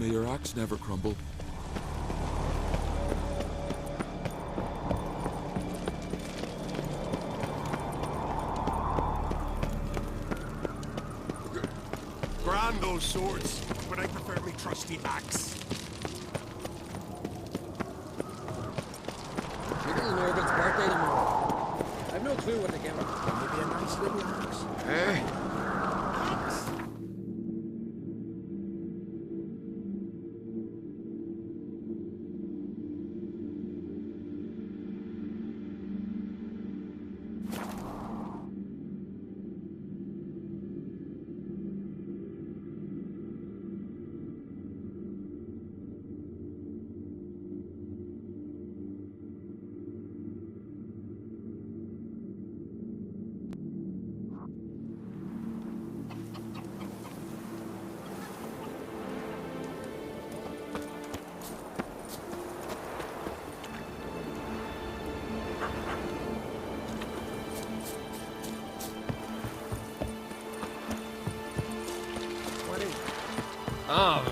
May your axe never crumble. Grand those swords, but I prefer me trusty axe. She doesn't know if it's birthday tomorrow. I've no clue what to give her. Maybe a nice little axe. Oh.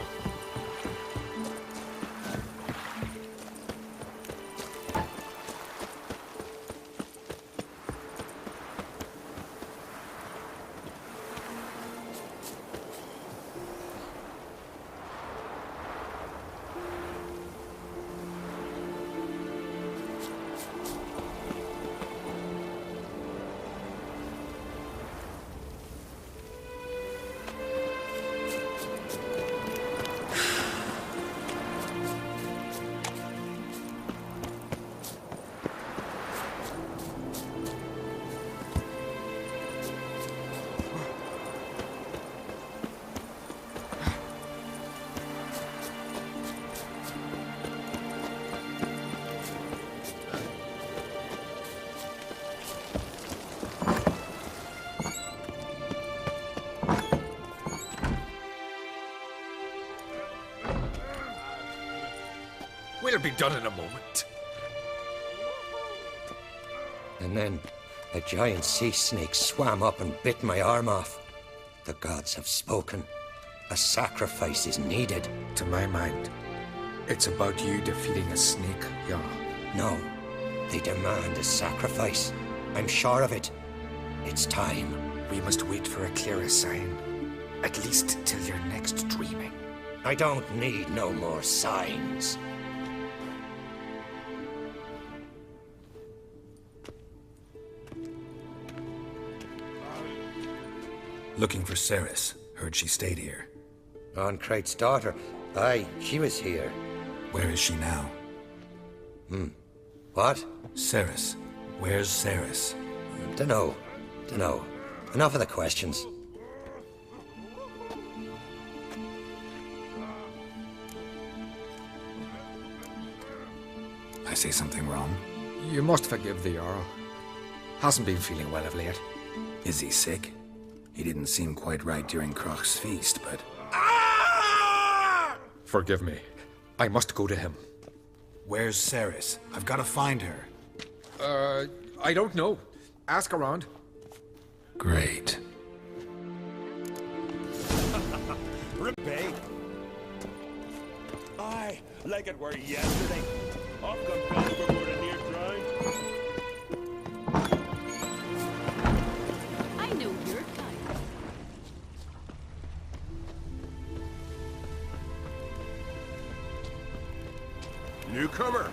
We'll be done in a moment. And then a giant sea snake swam up and bit my arm off. The gods have spoken. A sacrifice is needed. To my mind, it's about you defeating a snake, Jarl. No, they demand a sacrifice. I'm sure of it. It's time. We must wait for a clearer sign. At least till your next dreaming. I don't need no more signs. Looking for Cerys. Heard she stayed here. Oncrate's daughter. Aye, she was here. Where is she now? What? Cerys. Where's Cerys? Dunno. Enough of the questions. I say something wrong? You must forgive the Jarl. Hasn't been feeling well of late. Is he sick? He didn't seem quite right during Crach's feast, but... Forgive me. I must go to him. Where's Cerys? I've got to find her. I don't know. Ask around. Great. Ribbay. Aye, like it were yesterday. Off come Casper for the near drown. I know your kind. Newcomer.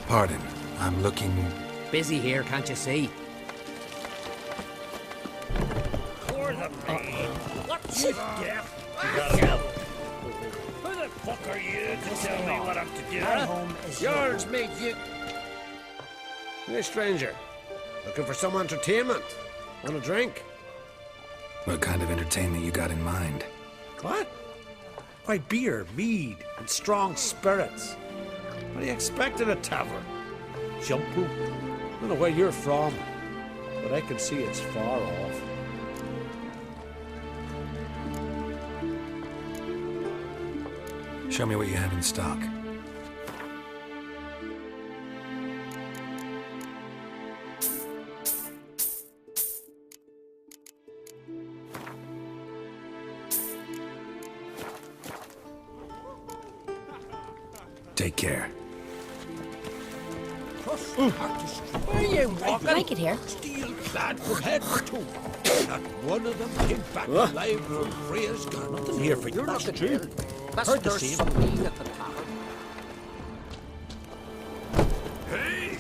Pardon, I'm looking... Busy here, can't you see? For the maid. What you deaf? You got a Who the fuck are you to tell me what I'm to do? My home is yours, mate. You're a stranger. Looking for some entertainment. Want a drink? What kind of entertainment you got in mind? What? Why, beer, mead, and strong spirits. What do you expect at a tavern? Jumpo? I don't know where you're from, but I can see it's far off. Show me what you have in stock. Take care. Where you walking? Like it here. Steel clad from head to toe. Not one of them came back alive from Freya's gun. Nothing here for you. That's true. That's Heard the there's same. something at the tavern. Hey!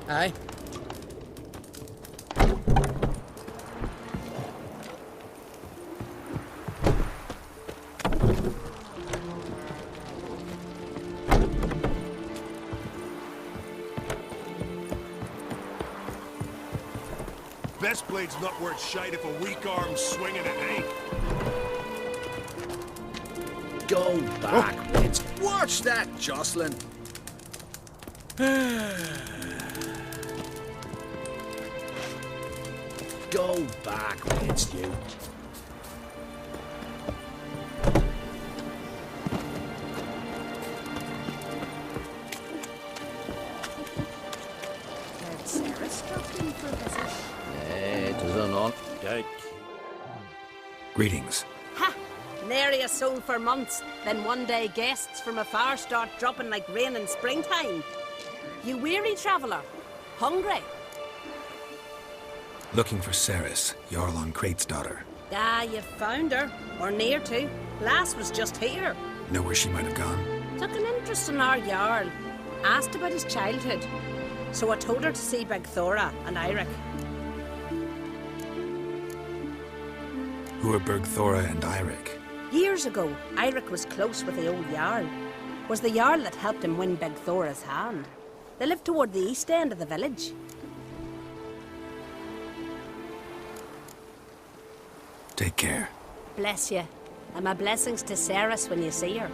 Aye. Best blade's not worth shite if a weak arm's swinging it, eh? Go back. It's watch that, Jocelyn. Go back, it's you. Heard Sarah stopped in for a visit. It is an on doubt. Greetings. Ha! Nary a soul for months, then one day guests from afar start dropping like rain in springtime. You weary traveller? Hungry? Looking for Ceres, Jarl on Crate's daughter. Ah, you found her. Or near to. Lass was just here. Know where she might have gone? Took an interest in our Jarl. Asked about his childhood. So I told her to see Big Thora and Eirik. Who are Bergthora and Eirik? Years ago, Eirik was close with the old Jarl. Was the Jarl that helped him win Big Thora's hand. They lived toward the east end of the village. Take care. Bless you. And my blessings to Ceres when you see her.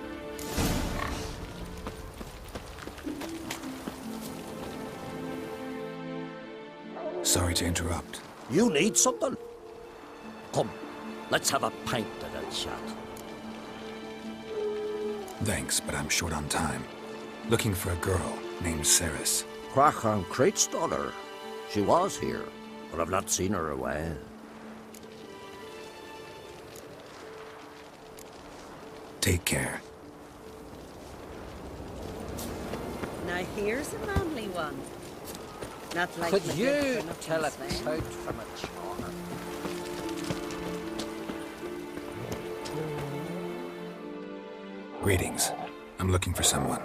Sorry to interrupt. You need something? Come, let's have a pint and a chat. Thanks, but I'm short on time. Looking for a girl named Ceres. Crachan Crate's daughter. She was here, but I've not seen her a while. Take care. Now here's a manly one. Not like Could the you good of tell a his name. tout from a charmer? Greetings. I'm looking for someone.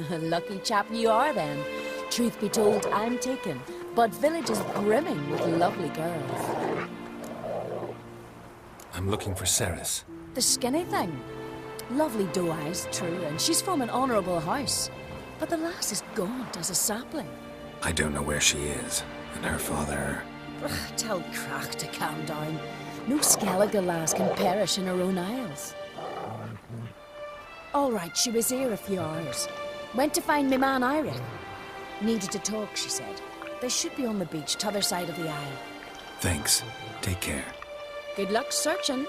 Lucky chap you are then. Truth be told, I'm taken, but village is brimming with lovely girls. I'm looking for Ceres. The skinny thing. Lovely doe eyes, true, and she's from an honourable house. But the lass is gaunt as a sapling. I don't know where she is, and her father... Tell Crack to calm down. No Skellige lass can perish in her own isles. All right, she was here a few hours. Went to find me man Eirik. Needed to talk, she said. They should be on the beach, t'other side of the isle. Thanks. Take care. Good luck searching.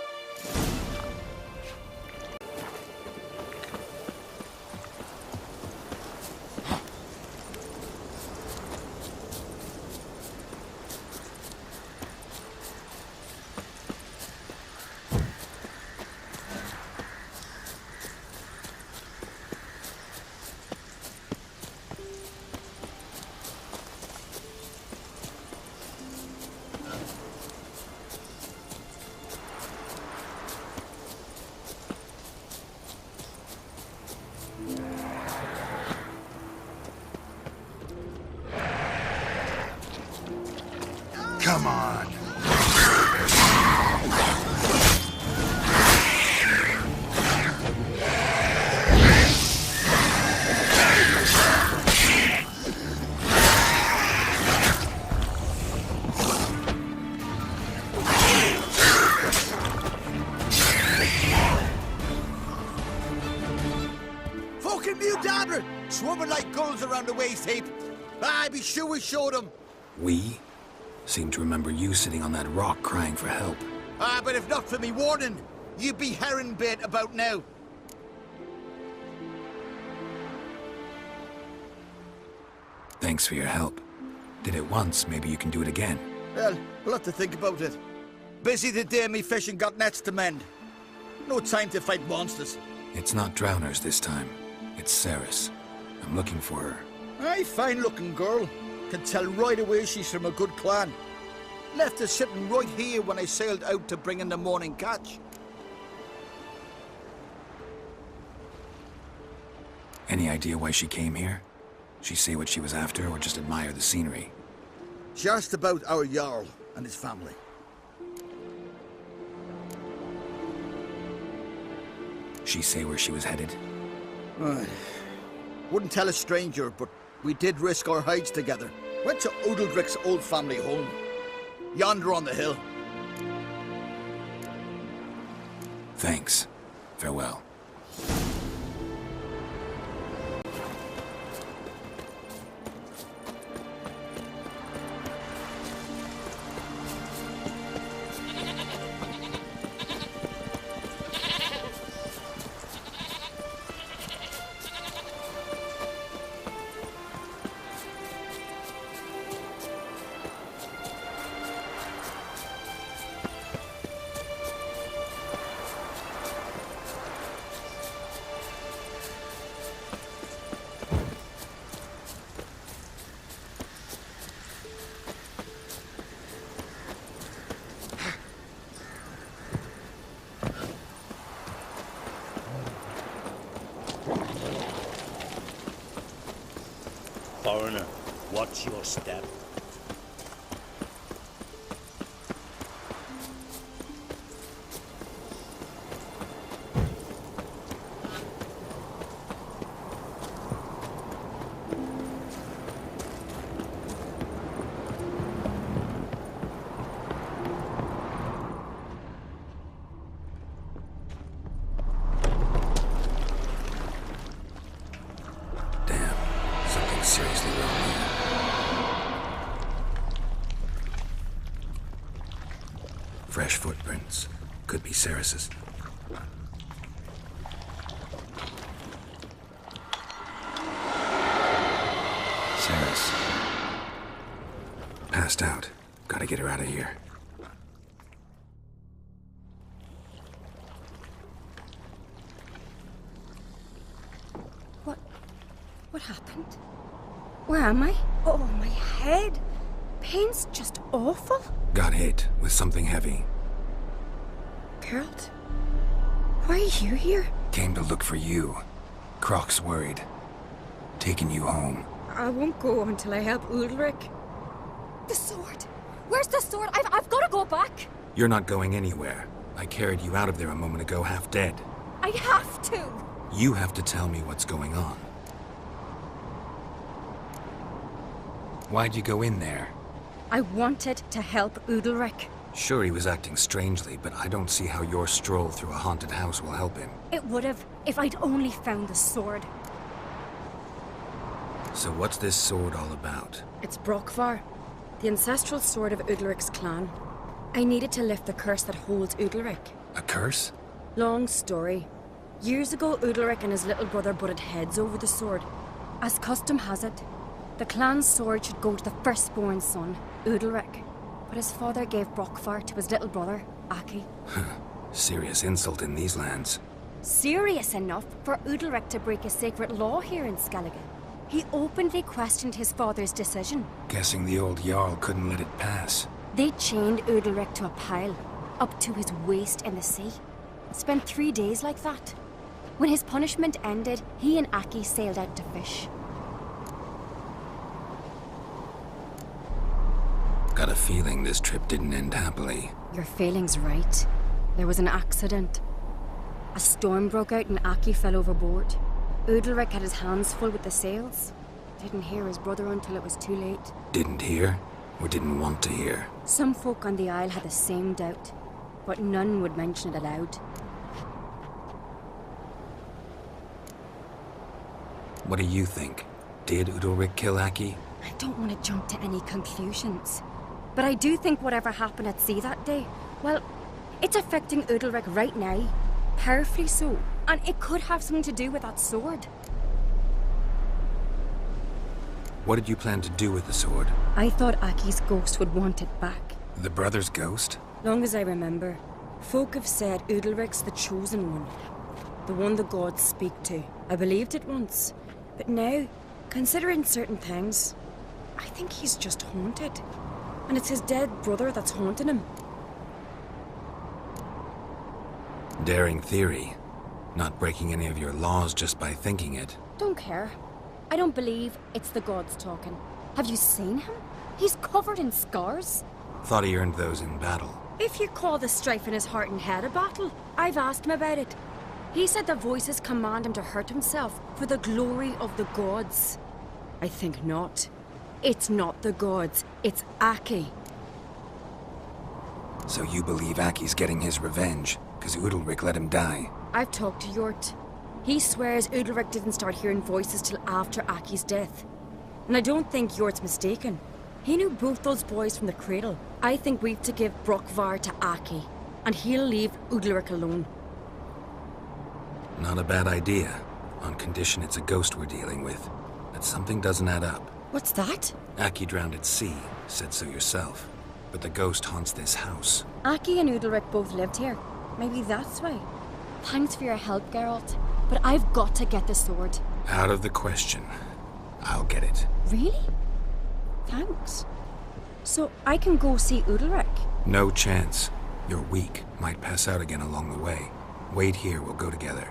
Come on. Fucking mute dabber! Swimming like gulls around the waist heap. I be sure we showed them. We? Seem to remember you sitting on that rock crying for help. But if not for me warning, you'd be herring bait about now. Thanks for your help. Did it once, maybe you can do it again. Well, we'll have to think about it. Busy today, me fishing got nets to mend. No time to fight monsters. It's not drowners this time. It's Ceres. I'm looking for her. Aye, fine-looking girl. Can tell right away she's from a good clan. Left her sitting right here when I sailed out to bring in the morning catch. Any idea why she came here? She say what she was after, or just admire the scenery? She asked about our Jarl and his family. She say where she was headed? Wouldn't tell a stranger, but we did risk our hides together. Went to Udaldric's old family home. Yonder on the hill. Thanks. Farewell. Foreigner, watch your step. Seriously wrong here. Fresh footprints. Could be Ceres's. Ceres. Passed out. Gotta get her out of here. What happened? Where am I? Oh, my head. Pain's just awful. Got hit with something heavy. Geralt? Why are you here? Came to look for you. Croc's worried. Taking you home. I won't go until I help Udalric. The sword! Where's the sword? I've got to go back! You're not going anywhere. I carried you out of there a moment ago half dead. I have to! You have to tell me what's going on. Why'd you go in there? I wanted to help Udalric. Sure, he was acting strangely, but I don't see how your stroll through a haunted house will help him. It would have, if I'd only found the sword. So what's this sword all about? It's Brokvar, the ancestral sword of Udalric's clan. I needed to lift the curse that holds Udalric. A curse? Long story. Years ago, Udalric and his little brother butted heads over the sword. As custom has it, the clan's sword should go to the firstborn son, Udalric. But his father gave Brokvar to his little brother, Aki. Serious insult in these lands. Serious enough for Udalric to break a sacred law here in Skellige. He openly questioned his father's decision. Guessing the old Jarl couldn't let it pass. They chained Udalric to a pile, up to his waist in the sea. Spent 3 days like that. When his punishment ended, he and Aki sailed out to fish. Got a feeling this trip didn't end happily. Your feeling's right. There was an accident. A storm broke out and Aki fell overboard. Udalric had his hands full with the sails. Didn't hear his brother until it was too late. Didn't hear? Or didn't want to hear? Some folk on the Isle had the same doubt, but none would mention it aloud. What do you think? Did Udalric kill Aki? I don't want to jump to any conclusions. But I do think whatever happened at sea that day, well, it's affecting Udalric right now. Powerfully so. And it could have something to do with that sword. What did you plan to do with the sword? I thought Aki's ghost would want it back. The brother's ghost? Long as I remember, folk have said Udalric's the chosen one. The one the gods speak to. I believed it once. But now, considering certain things, I think he's just haunted. And it's his dead brother that's haunting him. Daring theory. Not breaking any of your laws just by thinking it. Don't care. I don't believe it's the gods talking. Have you seen him? He's covered in scars. Thought he earned those in battle. If you call the strife in his heart and head a battle, I've asked him about it. He said the voices command him to hurt himself for the glory of the gods. I think not. It's not the gods, it's Aki. So you believe Aki's getting his revenge, because Udalric let him die? I've talked to Yort. He swears Udalric didn't start hearing voices till after Aki's death. And I don't think Yort's mistaken. He knew both those boys from the cradle. I think we've to give Brokvar to Aki, and he'll leave Udalric alone. Not a bad idea, on condition it's a ghost we're dealing with. But something doesn't add up. What's that? Aki drowned at sea, said so yourself. But the ghost haunts this house. Aki and Udalric both lived here. Maybe that's why. Thanks for your help, Geralt. But I've got to get the sword. Out of the question. I'll get it. Really? Thanks. So I can go see Udalric? No chance. You're weak. Might pass out again along the way. Wait here, we'll go together.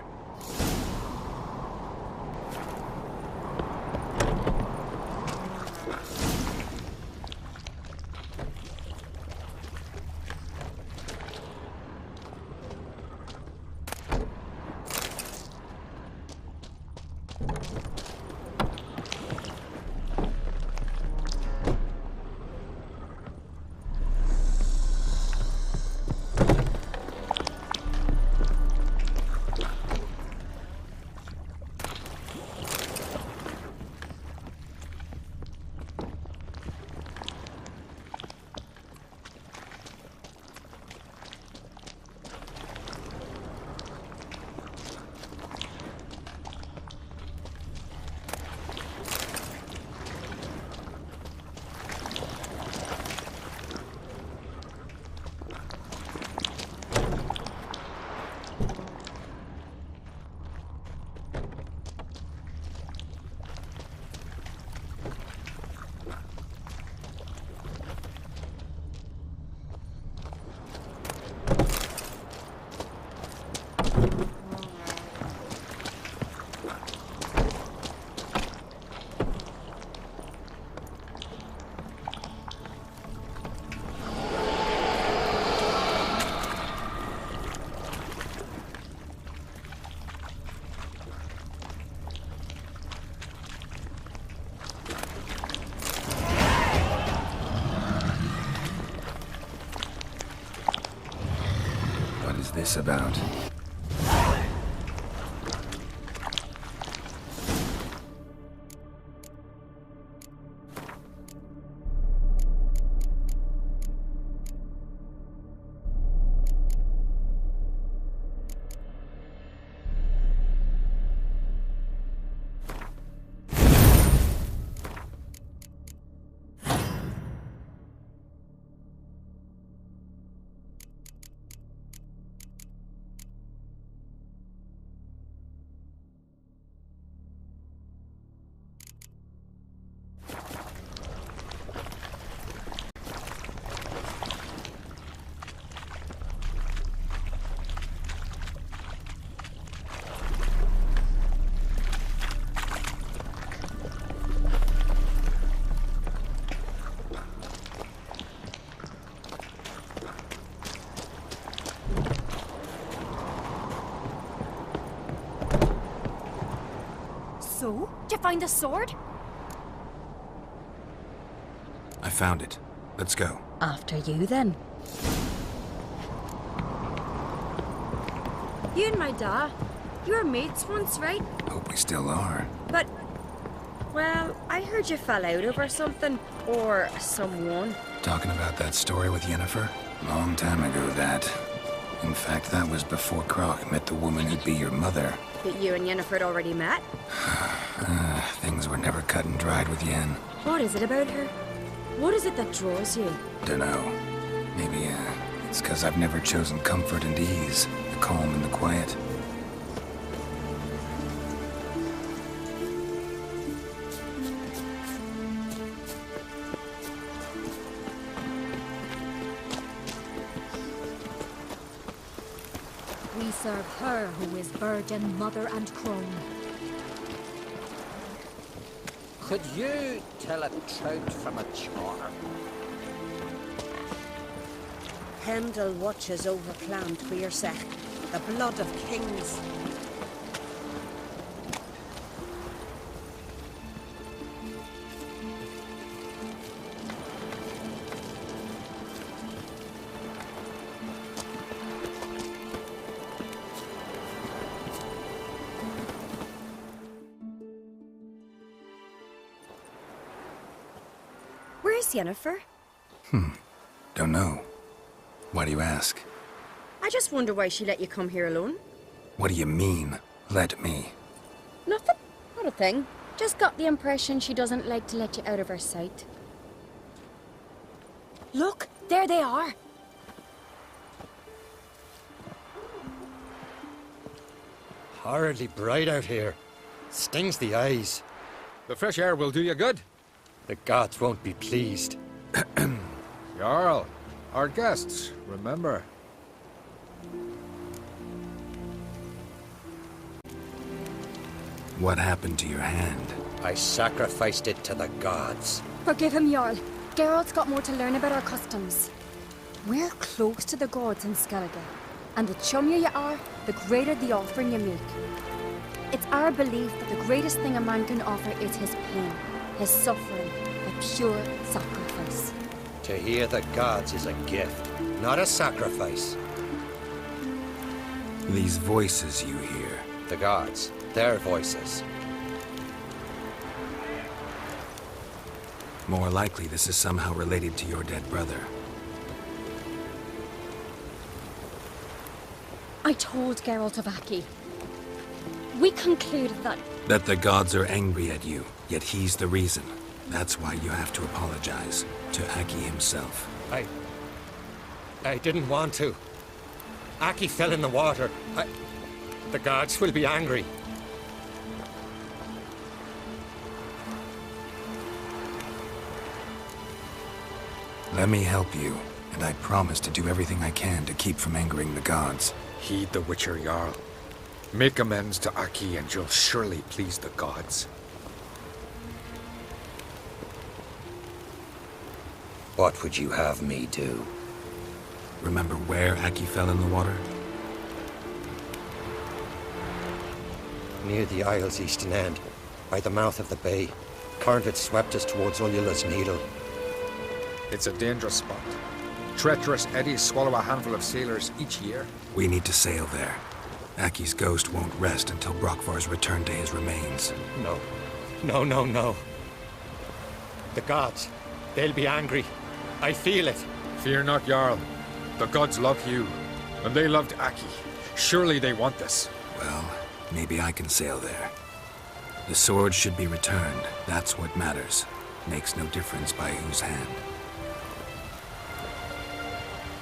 This about? So, did you find the sword? I found it. Let's go. After you, then. You and my dad, you were mates once, right? Hope we still are. But, well, I heard you fell out over something. Or someone. Talking about that story with Yennefer? Long time ago, that. In fact, that was before Croc met the woman who'd be your mother. But you and Yennefer had already met? Things were never cut and dried with Yen. What is it about her? What is it that draws you? Dunno. Maybe, it's 'cause I've never chosen comfort and ease, the calm and the quiet. We serve her who is virgin, mother, and crone. Could you tell a trout from a char? Pendle watches over Clan Tweersech, the blood of kings. Where's Yennefer? Don't know. Why do you ask? I just wonder why she let you come here alone. What do you mean, let me? Nothing. Not a thing. Just got the impression she doesn't like to let you out of her sight. Look, there they are. Horridly bright out here. Stings the eyes. The fresh air will do you good. The gods won't be pleased. Jarl, our guests, remember. What happened to your hand? I sacrificed it to the gods. Forgive him, Jarl. Geralt's got more to learn about our customs. We're close to the gods in Skellige, and the chummier you are, the greater the offering you make. It's our belief that the greatest thing a man can offer is his pain, his suffering, a pure sacrifice. To hear the gods is a gift, not a sacrifice. These voices you hear. The gods, their voices. More likely this is somehow related to your dead brother. I told Geralt of Aki. We concluded that... That the gods are angry at you, yet he's the reason. That's why you have to apologize to Aki himself. I didn't want to. Aki fell in the water. The gods will be angry. Let me help you, and I promise to do everything I can to keep from angering the gods. Heed the Witcher Jarl. Make amends to Aki and you'll surely please the gods. What would you have me do? Remember where Aki fell in the water? Near the Isle's eastern end, by the mouth of the bay. Current had swept us towards Ullula's Needle. It's a dangerous spot. Treacherous eddies swallow a handful of sailors each year. We need to sail there. Aki's ghost won't rest until Brokvar's returned to his remains. No. No. The gods, they'll be angry. I feel it. Fear not, Jarl. The gods love you, and they loved Aki. Surely they want this. Well, maybe I can sail there. The sword should be returned. That's what matters. Makes no difference by whose hand.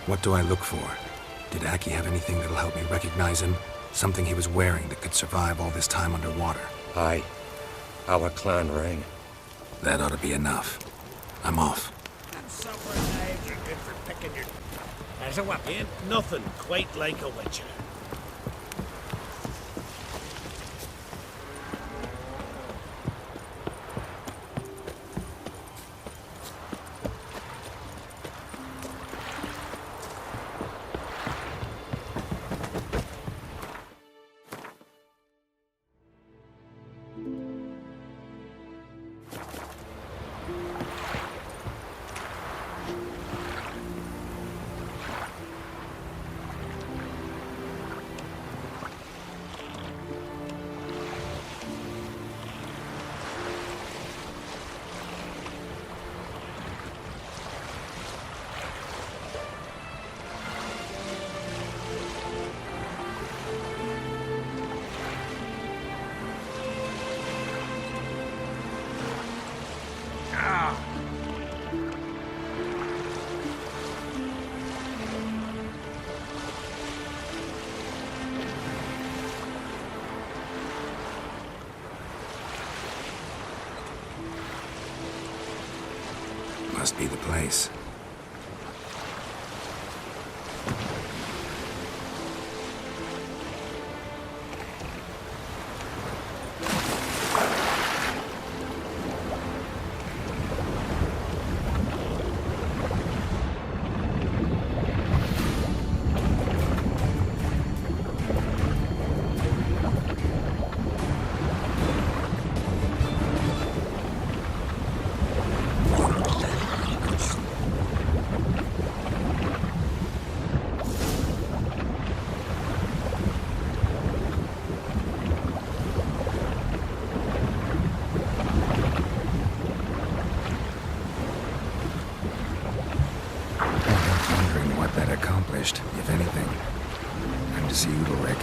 What do I look for? Did Aki have anything that'll help me recognize him? Something he was wearing that could survive all this time underwater? Aye. Our clan ring. That ought to be enough. I'm off. And summer knives are good for picking your... As a weapon. Ain't nothing quite like a witcher. must be the place. If anything. Time to see Udalric.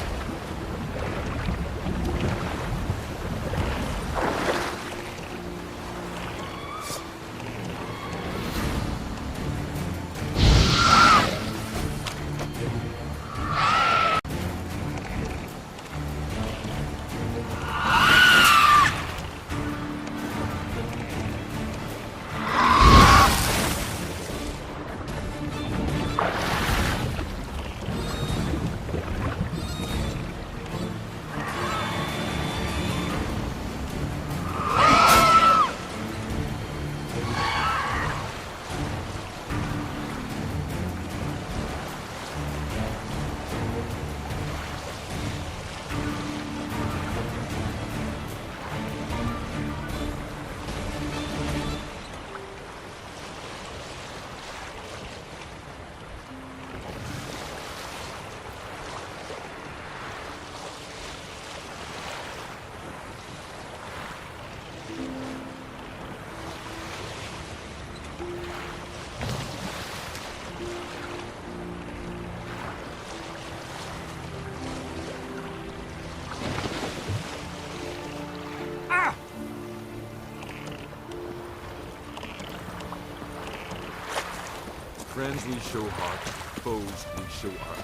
Friends we show heart, foes we show our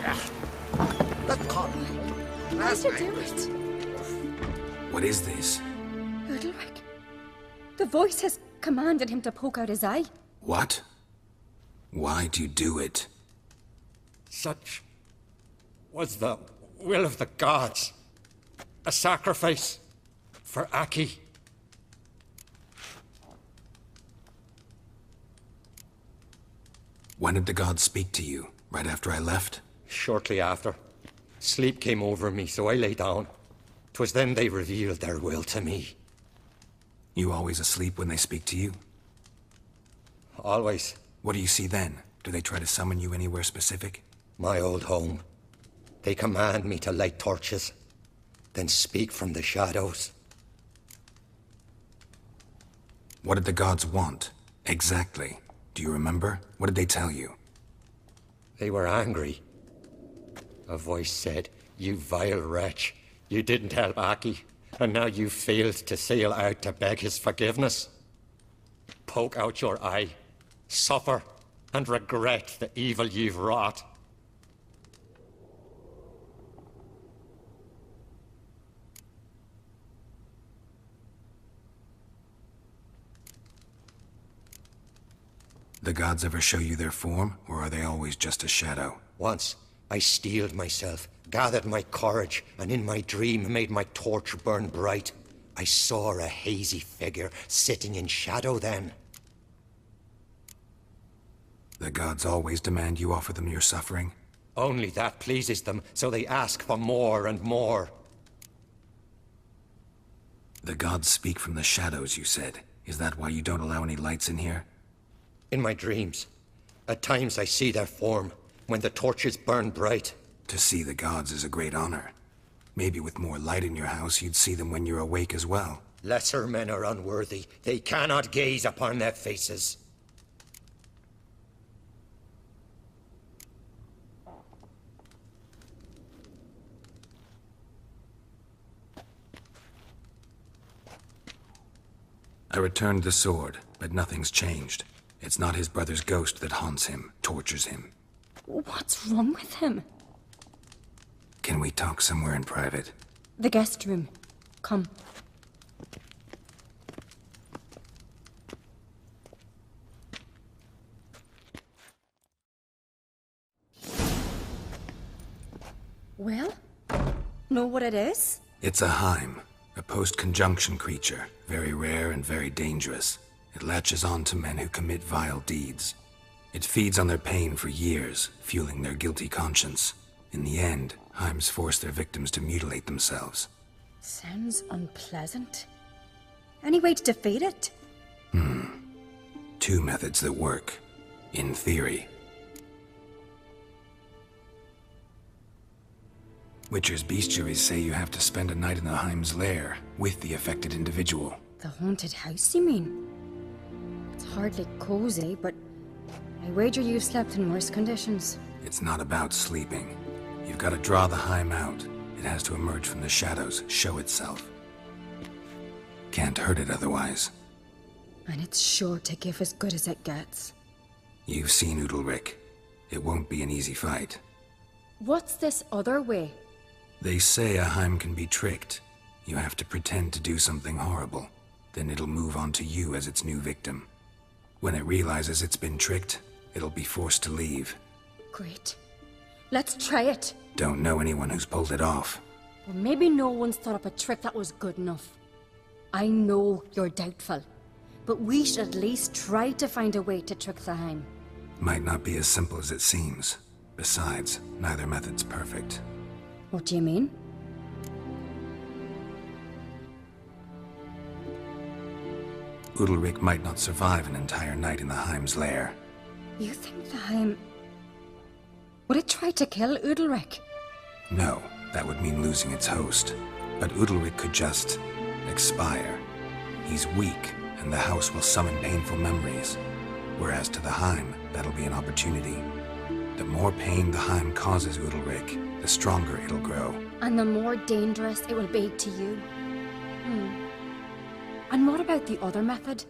axe. That Connolly. Why'd you do it? What is this? Udalric. The voice has commanded him to poke out his eye. What? Why'd you do it? Such was the will of the gods. A sacrifice for Aki. When did the gods speak to you? Right after I left? Shortly after. Sleep came over me, so I lay down. 'Twas then they revealed their will to me. You always asleep when they speak to you? Always. What do you see then? Do they try to summon you anywhere specific? My old home. They command me to light torches, then speak from the shadows. What did the gods want? Exactly. Do you remember? What did they tell you? They were angry. A voice said, "You vile wretch. You didn't help Aki, and now you failed to sail out to beg his forgiveness. Poke out your eye, suffer, and regret the evil you've wrought." The gods ever show you their form, or are they always just a shadow? Once, I steeled myself, gathered my courage, and in my dream made my torch burn bright. I saw a hazy figure sitting in shadow then. The gods always demand you offer them your suffering? Only that pleases them, so they ask for more and more. The gods speak from the shadows, you said. Is that why you don't allow any lights in here? In my dreams. At times I see their form, when the torches burn bright. To see the gods is a great honor. Maybe with more light in your house, you'd see them when you're awake as well. Lesser men are unworthy. They cannot gaze upon their faces. I returned the sword, but nothing's changed. It's not his brother's ghost that haunts him, tortures him. What's wrong with him? Can we talk somewhere in private? The guest room. Come. Well? Know what it is? It's a Heim, a post-conjunction creature, very rare and very dangerous. It latches on to men who commit vile deeds. It feeds on their pain for years, fueling their guilty conscience. In the end, Heims force their victims to mutilate themselves. Sounds unpleasant. Any way to defeat it? Two methods that work. In theory. Witcher's bestiaries say you have to spend a night in the Heim's lair with the affected individual. The haunted house, you mean? It's hardly cozy, but I wager you've slept in worse conditions. It's not about sleeping. You've got to draw the Heim out. It has to emerge from the shadows, show itself. Can't hurt it otherwise. And it's sure to give as good as it gets. You've seen Udalryk. It won't be an easy fight. What's this other way? They say a Heim can be tricked. You have to pretend to do something horrible. Then it'll move on to you as its new victim. When it realizes it's been tricked, it'll be forced to leave. Great. Let's try it. Don't know anyone who's pulled it off. Or maybe no one's thought up a trick that was good enough. I know you're doubtful, but we should at least try to find a way to trick the Heim. Might not be as simple as it seems. Besides, neither method's perfect. What do you mean? Udalryk might not survive an entire night in the Heim's lair. You think the Heim... Would it try to kill Udalryk? No, that would mean losing its host. But Udalryk could just... expire. He's weak, and the house will summon painful memories. Whereas to the Heim, that'll be an opportunity. The more pain the Heim causes Udalryk, the stronger it'll grow. And the more dangerous it will be to you. And what about the other method?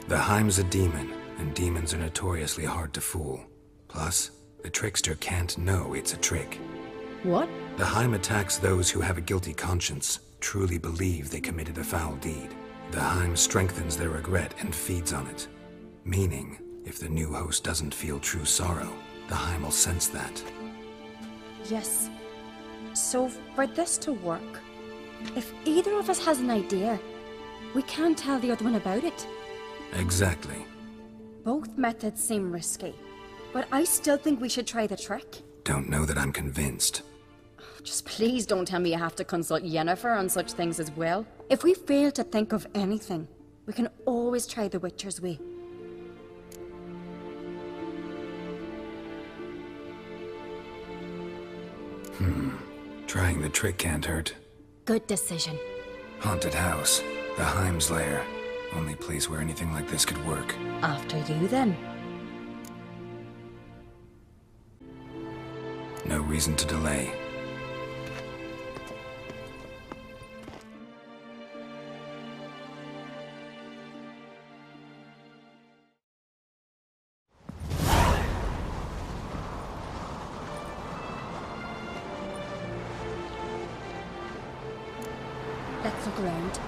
The Heim's a demon, and demons are notoriously hard to fool. Plus, the trickster can't know it's a trick. What? The Heim attacks those who have a guilty conscience, truly believe they committed a foul deed. The Heim strengthens their regret and feeds on it. Meaning, if the new host doesn't feel true sorrow, the Heim will sense that. Yes. So, for this to work, if either of us has an idea, we can't tell the other one about it. Exactly. Both methods seem risky, but I still think we should try the trick. Don't know that I'm convinced. Just please don't tell me you have to consult Yennefer on such things as well. If we fail to think of anything, we can always try the Witcher's way. Trying the trick can't hurt. Good decision. Haunted house. The Heim's lair. Only place where anything like this could work. After you, then. No reason to delay. Let's look around.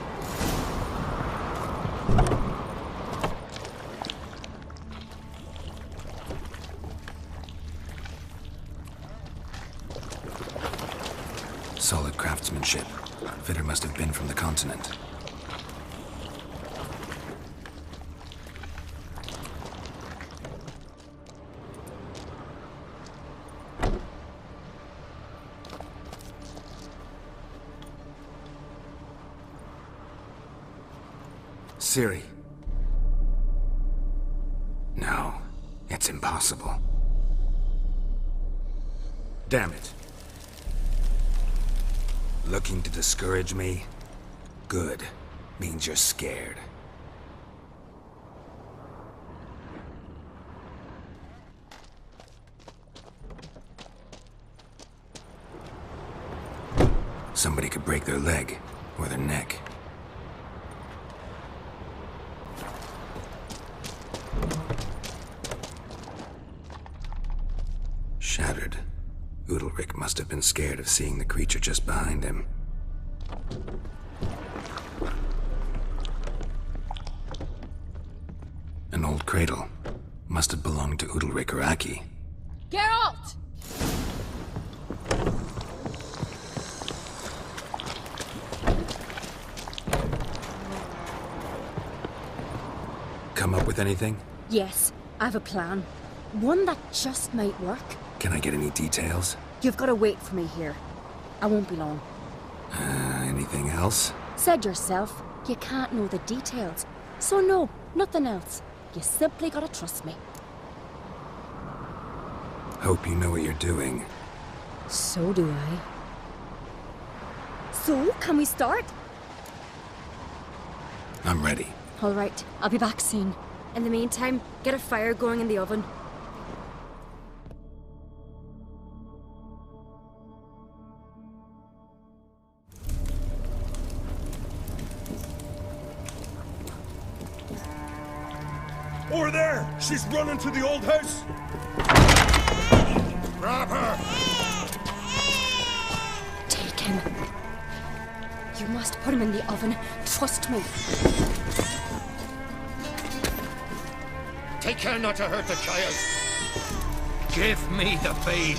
Solid craftsmanship. Fitter must have been from the continent. Ciri. No, it's impossible. Damn it. Looking to discourage me? Good. Means you're scared. Somebody could break their leg, or their neck. Shattered. Udalric must have been scared of seeing the creature just behind him. An old cradle. Must have belonged to Udalric or Aki. Geralt! Come up with anything? Yes, I have a plan. One that just might work. Can I get any details? You've got to wait for me here. I won't be long. Anything else? Said yourself, you can't know the details. So no, nothing else. You simply gotta trust me. Hope you know what you're doing. So do I. So, can we start? I'm ready. All right, I'll be back soon. In the meantime, get a fire going in the oven. Over there! She's running to the old house! Grab her! Take him. You must put him in the oven. Trust me. Take care not to hurt the child. Give me the babe.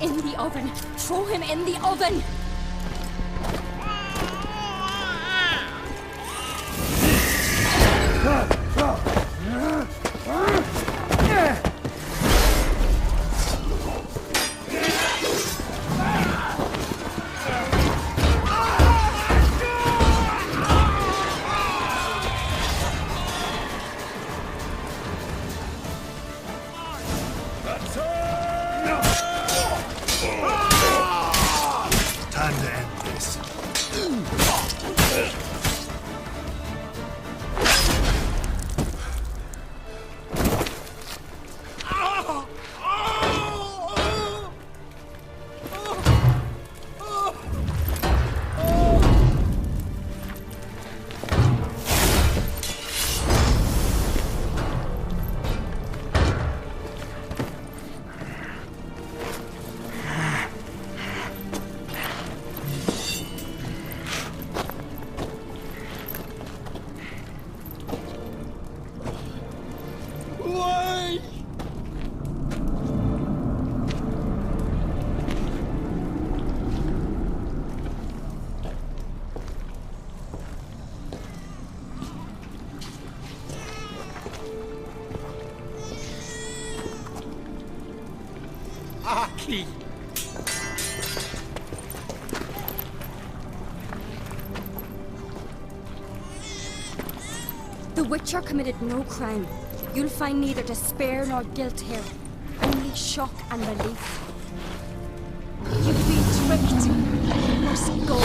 In the oven. Throw him in the oven. Time to end this. Aki! The Witcher committed no crime. You'll find neither despair nor guilt here. Only shock and relief. You've been tricked. You must go.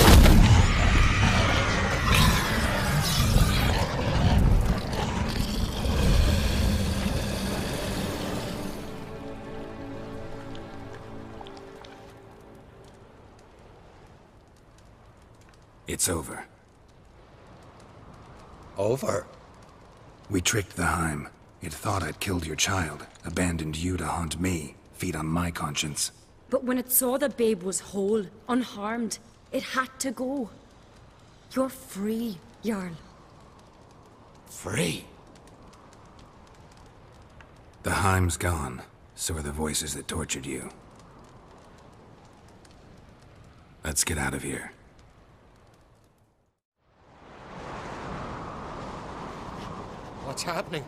It's over. Over? We tricked the Heim. It thought I'd killed your child, abandoned you to haunt me, feed on my conscience. But when it saw the babe was whole, unharmed, it had to go. You're free, Jarl. Free? The Heim's gone, so are the voices that tortured you. Let's get out of here. What's happening?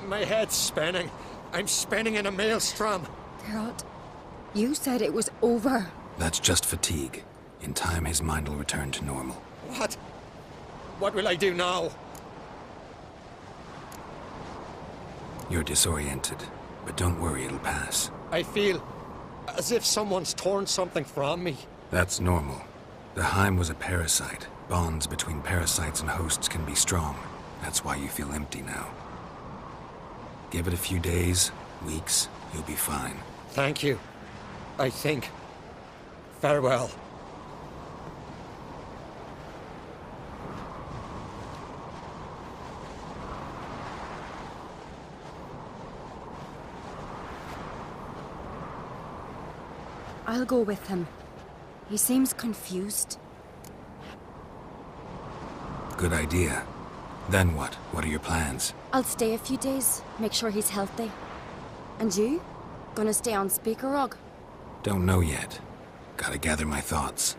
My head's spinning. I'm spinning in a maelstrom. Geralt, you said it was over. That's just fatigue. In time, his mind will return to normal. What? What will I do now? You're disoriented, but don't worry, it'll pass. I feel as if someone's torn something from me. That's normal. The Heim was a parasite. Bonds between parasites and hosts can be strong. That's why you feel empty now. Give it a few days, weeks, you'll be fine. Thank you. I think. Farewell. I'll go with him. He seems confused. Good idea. Then what? What are your plans? I'll stay a few days, make sure he's healthy. And you? Gonna stay on Speaker Rog? Don't know yet. Gotta gather my thoughts.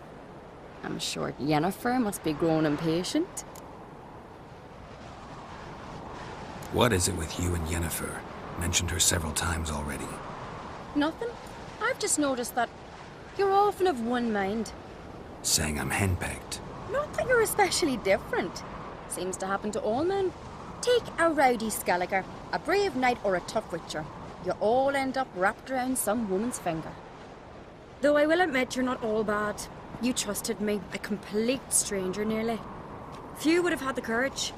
I'm sure Yennefer must be growing impatient. What is it with you and Yennefer? Mentioned her several times already. Nothing. I've just noticed that you're often of one mind. Saying I'm henpecked. Not that you're especially different. Seems to happen to all men. Take a rowdy Skelliger, a brave knight or a tough witcher. You all end up wrapped around some woman's finger. Though I will admit you're not all bad. You trusted me, a complete stranger nearly. Few would have had the courage.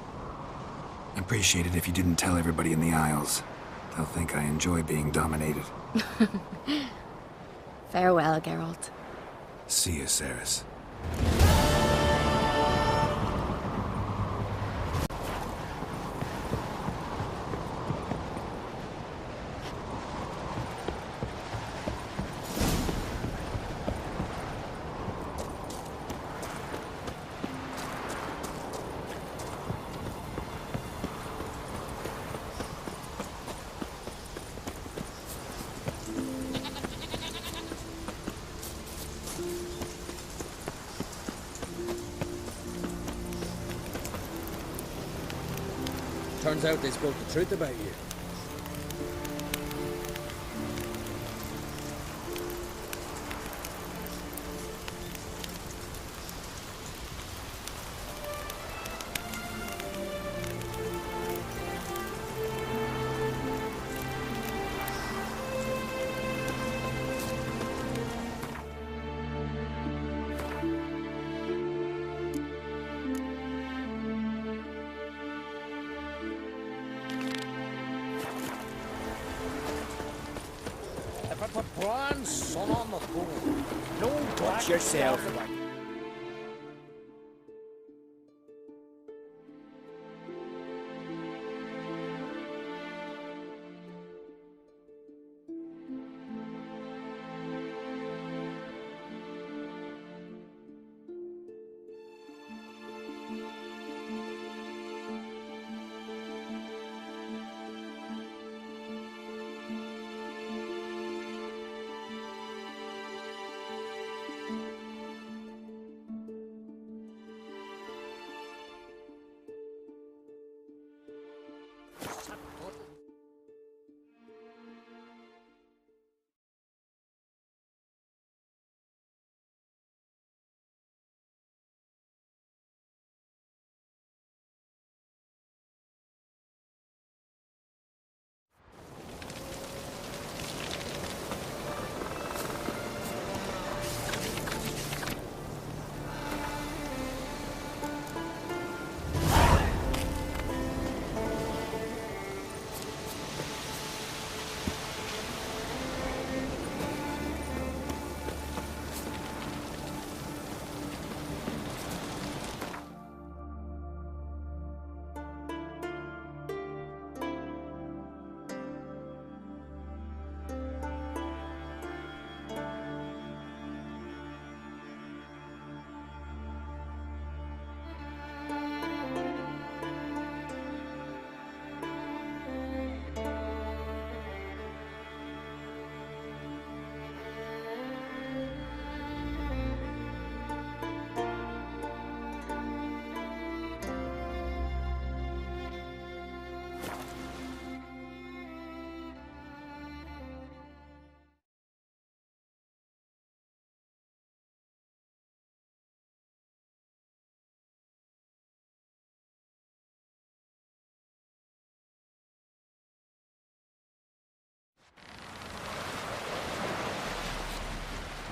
Appreciate it if you didn't tell everybody in the Isles. They'll think I enjoy being dominated. Farewell, Geralt. See you, Cerys. Turns out they spoke the truth about you. Bronze sun on the bone. No Watch yourself.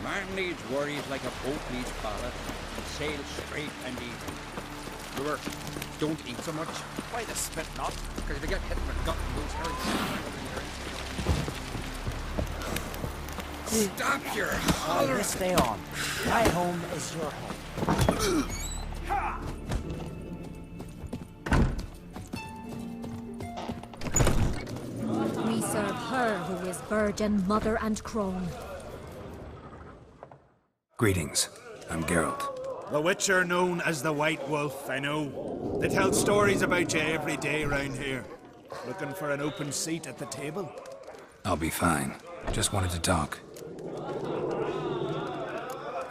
Man needs worries like a boat needs ballast. Sail straight and easy. Brewer, don't eat so much. Why the spit not? Because if you get hit with a gut and lose herring. Stop your hollering! Stay on. My home is your home. We serve her who is virgin, mother, and crone. Greetings. I'm Geralt. The Witcher known as the White Wolf, I know. They tell stories about you every day around here. Looking for an open seat at the table? I'll be fine. Just wanted to talk.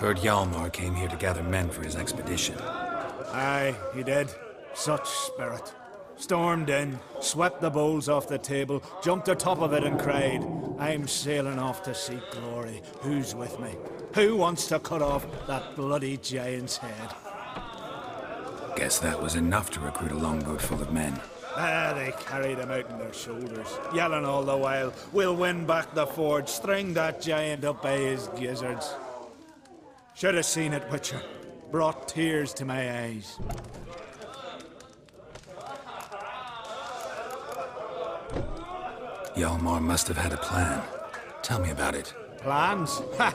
Heard Hjalmar came here to gather men for his expedition. Aye, he did. Such spirit. Stormed in, swept the bowls off the table, jumped atop of it and cried, "I'm sailing off to seek glory. Who's with me? Who wants to cut off that bloody giant's head?" Guess that was enough to recruit a longboat full of men. They carried him out on their shoulders, yelling all the while, "We'll win back the forge, string that giant up by his gizzards." Should have seen it, Witcher. Brought tears to my eyes. Hjalmar must have had a plan. Tell me about it. Plans? Ha!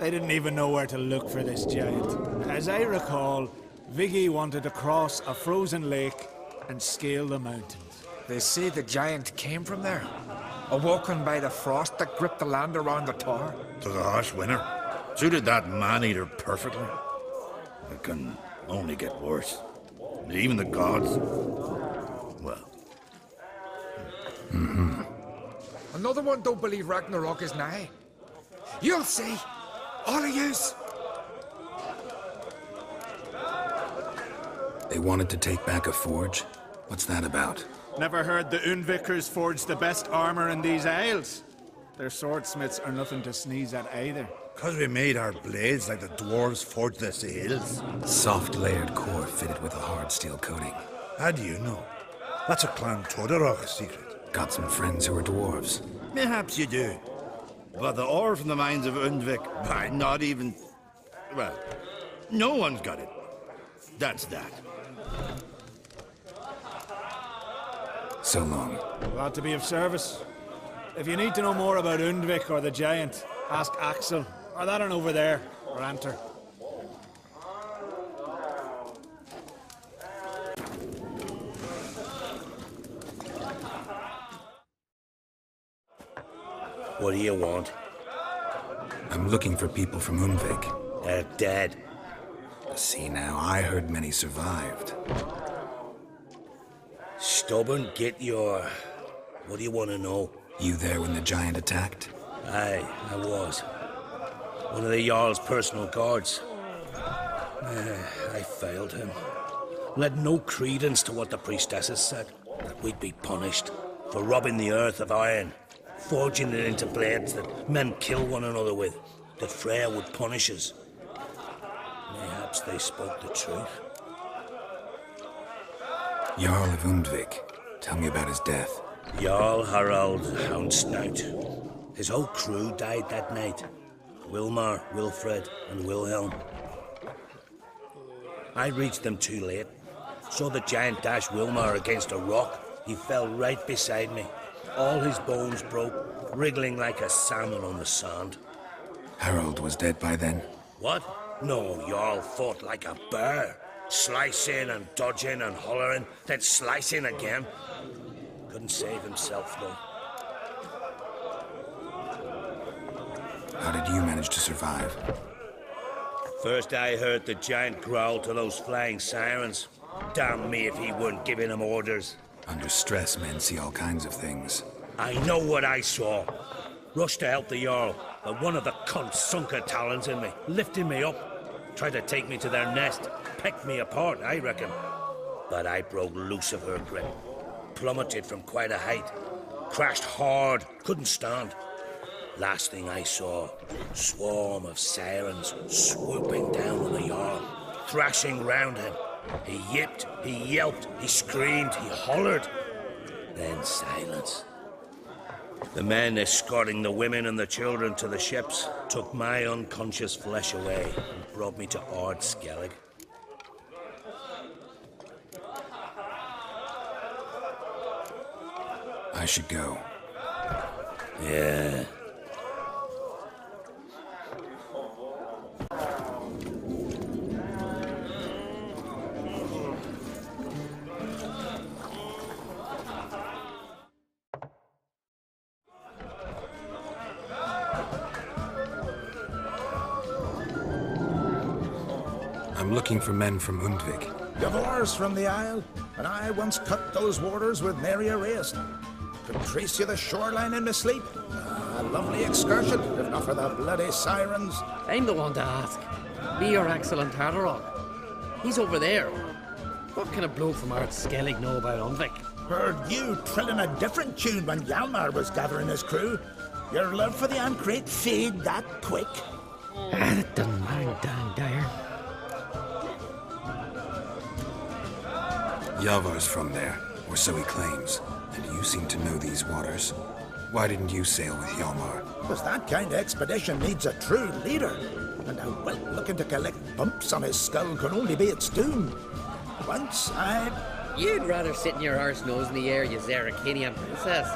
They didn't even know where to look for this giant. As I recall, Viggy wanted to cross a frozen lake and scale the mountains. They say the giant came from there. Awoken by the frost that gripped the land around the tower. To the harsh winter. Suited that man-eater perfectly. It can only get worse. Even the gods... well... Another one don't believe Ragnarok is nigh. You'll see. All of yous. They wanted to take back a forge? What's that about? Never heard the Undvikers forged the best armor in these isles. Their swordsmiths are nothing to sneeze at either. 'Cause we made our blades like the dwarves forged their seals. Soft layered core fitted with a hard steel coating. How do you know? That's a Clan Todorok secret. Got some friends who are dwarves. Perhaps you do. But the ore from the mines of Undvik, not even... well, no one's got it. That's that. So long. Glad to be of service. If you need to know more about Undvik or the giant, ask Axel, or that one over there, or Anter. What do you want? I'm looking for people from Undvik. They're dead. See now, I heard many survived. Stubborn, get your... What do you want to know? You there when the giant attacked? Aye, I was. One of the Jarl's personal guards. I failed him. Led no credence to what the priestesses said. That we'd be punished for robbing the earth of iron, forging it into blades that men kill one another with, that Freya would punish us. Mayhaps they spoke the truth. Jarl of Undvik. Tell me about his death. Jarl Harald Houndsnout. His whole crew died that night. Wilmar, Wilfred, and Wilhelm. I reached them too late. Saw the giant dash Wilmar against a rock. He fell right beside me. All his bones broke, wriggling like a salmon on the sand. Harold was dead by then? What? No, Jarl fought like a bear. Slicing and dodging and hollering, then slicing again. Couldn't save himself, though. How did you manage to survive? First I heard the giant growl to those flying sirens. Damn me if he weren't giving them orders. Under stress, men see all kinds of things. I know what I saw. Rushed to help the Jarl, but one of the cunts sunk her talons in me, lifting me up. Tried to take me to their nest. Pecked me apart, I reckon. But I broke loose of her grip. Plummeted from quite a height. Crashed hard. Couldn't stand. Last thing I saw, swarm of sirens swooping down on the Jarl, thrashing round him. He yipped, he yelped, he screamed, he hollered. Then silence. The men escorting the women and the children to the ships took my unconscious flesh away and brought me to Ard Skellig. I should go. Yeah. I'm looking for men from Undvik. Divorce from the Isle, and I once cut those waters with nary a rest. Could trace you the shoreline in my sleep. A lovely excursion, if not for the bloody sirens. I'm the one to ask. Be your excellent Tartarok. He's over there. What can a bloke from Art Skellig know about Undvik? Heard you trilling a different tune when Hjalmar was gathering his crew. Your love for the Ancrate fade that quick. That doesn't matter, Dan Dyer. Yavar's from there, or so he claims, and you seem to know these waters. Why didn't you sail with Hjalmar? Because that kind of expedition needs a true leader, and a whelp looking to collect bumps on his skull can only be its doom. Once You'd rather sit in your arse nose in the air, you Zeracanian princess.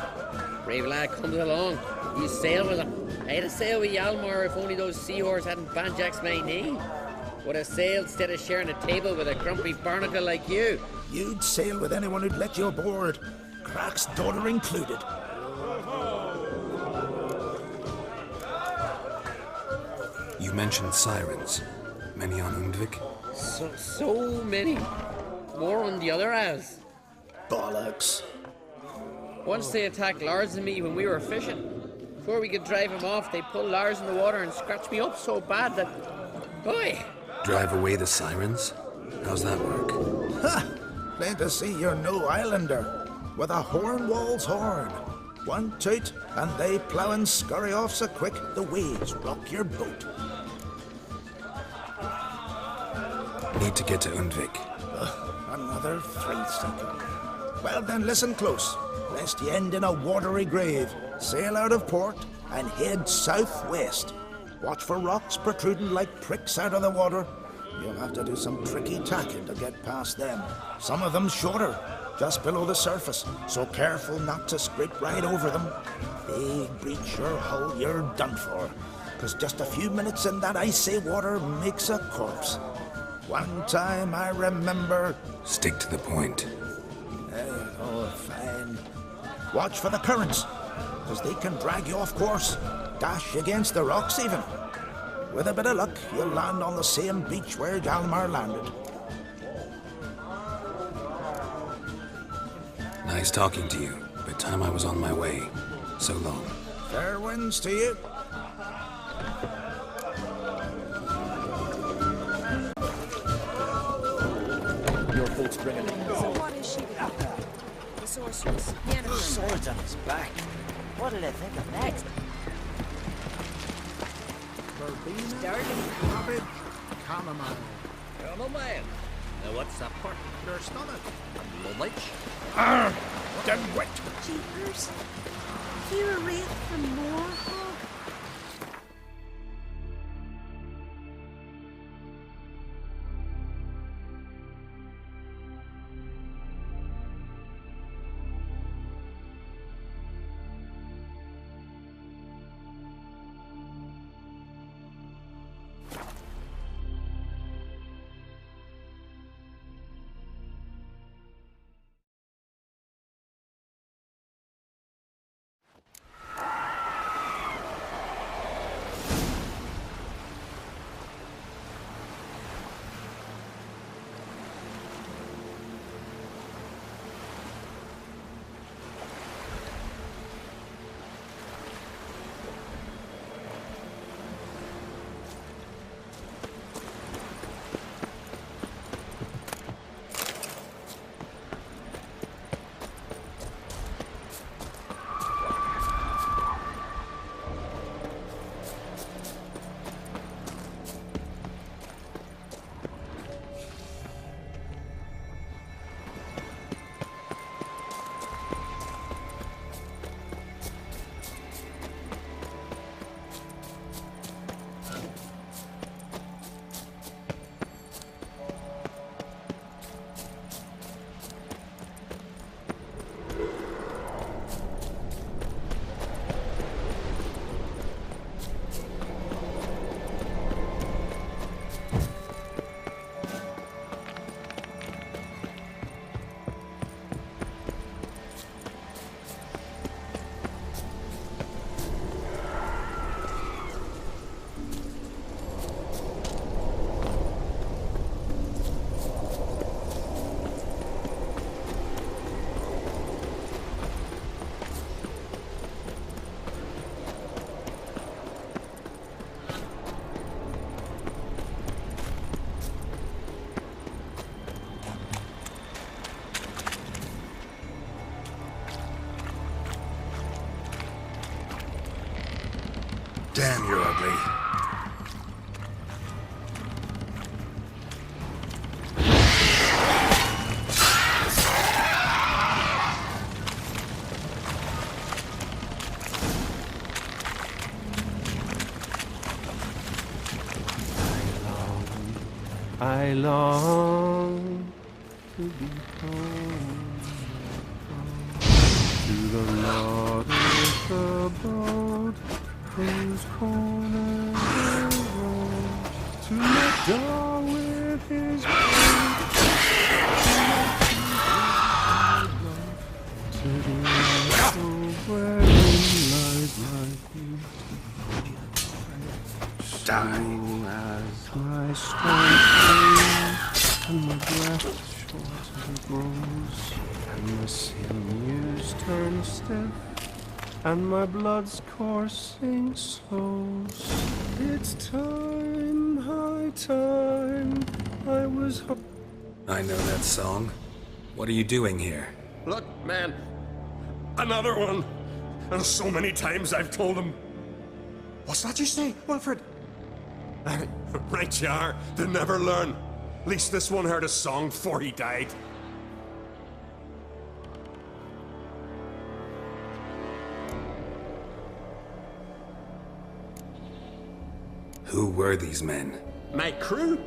Brave lad comes along, you sail with him. I'd have sailed with Hjalmar if only those seahorses hadn't banjaxed my knee. Would have sailed instead of sharing a table with a grumpy barnacle like you. You'd sail with anyone who'd let you aboard, Crach's daughter included. You mentioned sirens. Many on Undvik? So many. More on the other house. Bollocks. Once they attacked Lars and me when we were fishing. Before we could drive him off, they pulled Lars in the water and scratched me up so bad that... Boy! Drive away the sirens? How's that work? Ha! Plain to see you're no islander. With a Hornwall's horn. One toot, and they plough and scurry off so quick the waves rock your boat. Need to get to Undvik. Another thrill-seeker. Well then, listen close, lest you end in a watery grave. Sail out of port and head southwest. Watch for rocks protruding like pricks out of the water. You'll have to do some tricky tacking to get past them. Some of them shorter, just below the surface, so careful not to scrape right over them. Big breach your hull, you're done for. 'Cause just a few minutes in that icy water makes a corpse. One time I remember... Stick to the point. Fine. Watch for the currents, 'cause they can drag you off course. Dash against the rocks even. With a bit of luck, you'll land on the same beach where Hjalmar landed. Nice talking to you, but time I was on my way. So long. Fair winds to you. Your boat's bringing it. So what is she without that? The sorceress. The Swords on his back. What did I think of next? Rabbit, chamomile. Chamomile? Now what's that part? Your stomach. Lunch? Arr! Dead wet. Jeepers. Here a wraith from Moorhog? badly. I long to be home, to the Lord with the boat, whose corner the road, to let down with his boat, to the rest where lies my beauty. Die as my strength and my breath shorter grows, and the sinews turn stiff, and my blood's coursing slows. It's time, high time, I was. I know that song. What are you doing here? Look, man, another one. And so many times I've told him. What's that you say, Wilfred? Right you are. They never learn. At least this one heard a song before he died. Who were these men? My crew.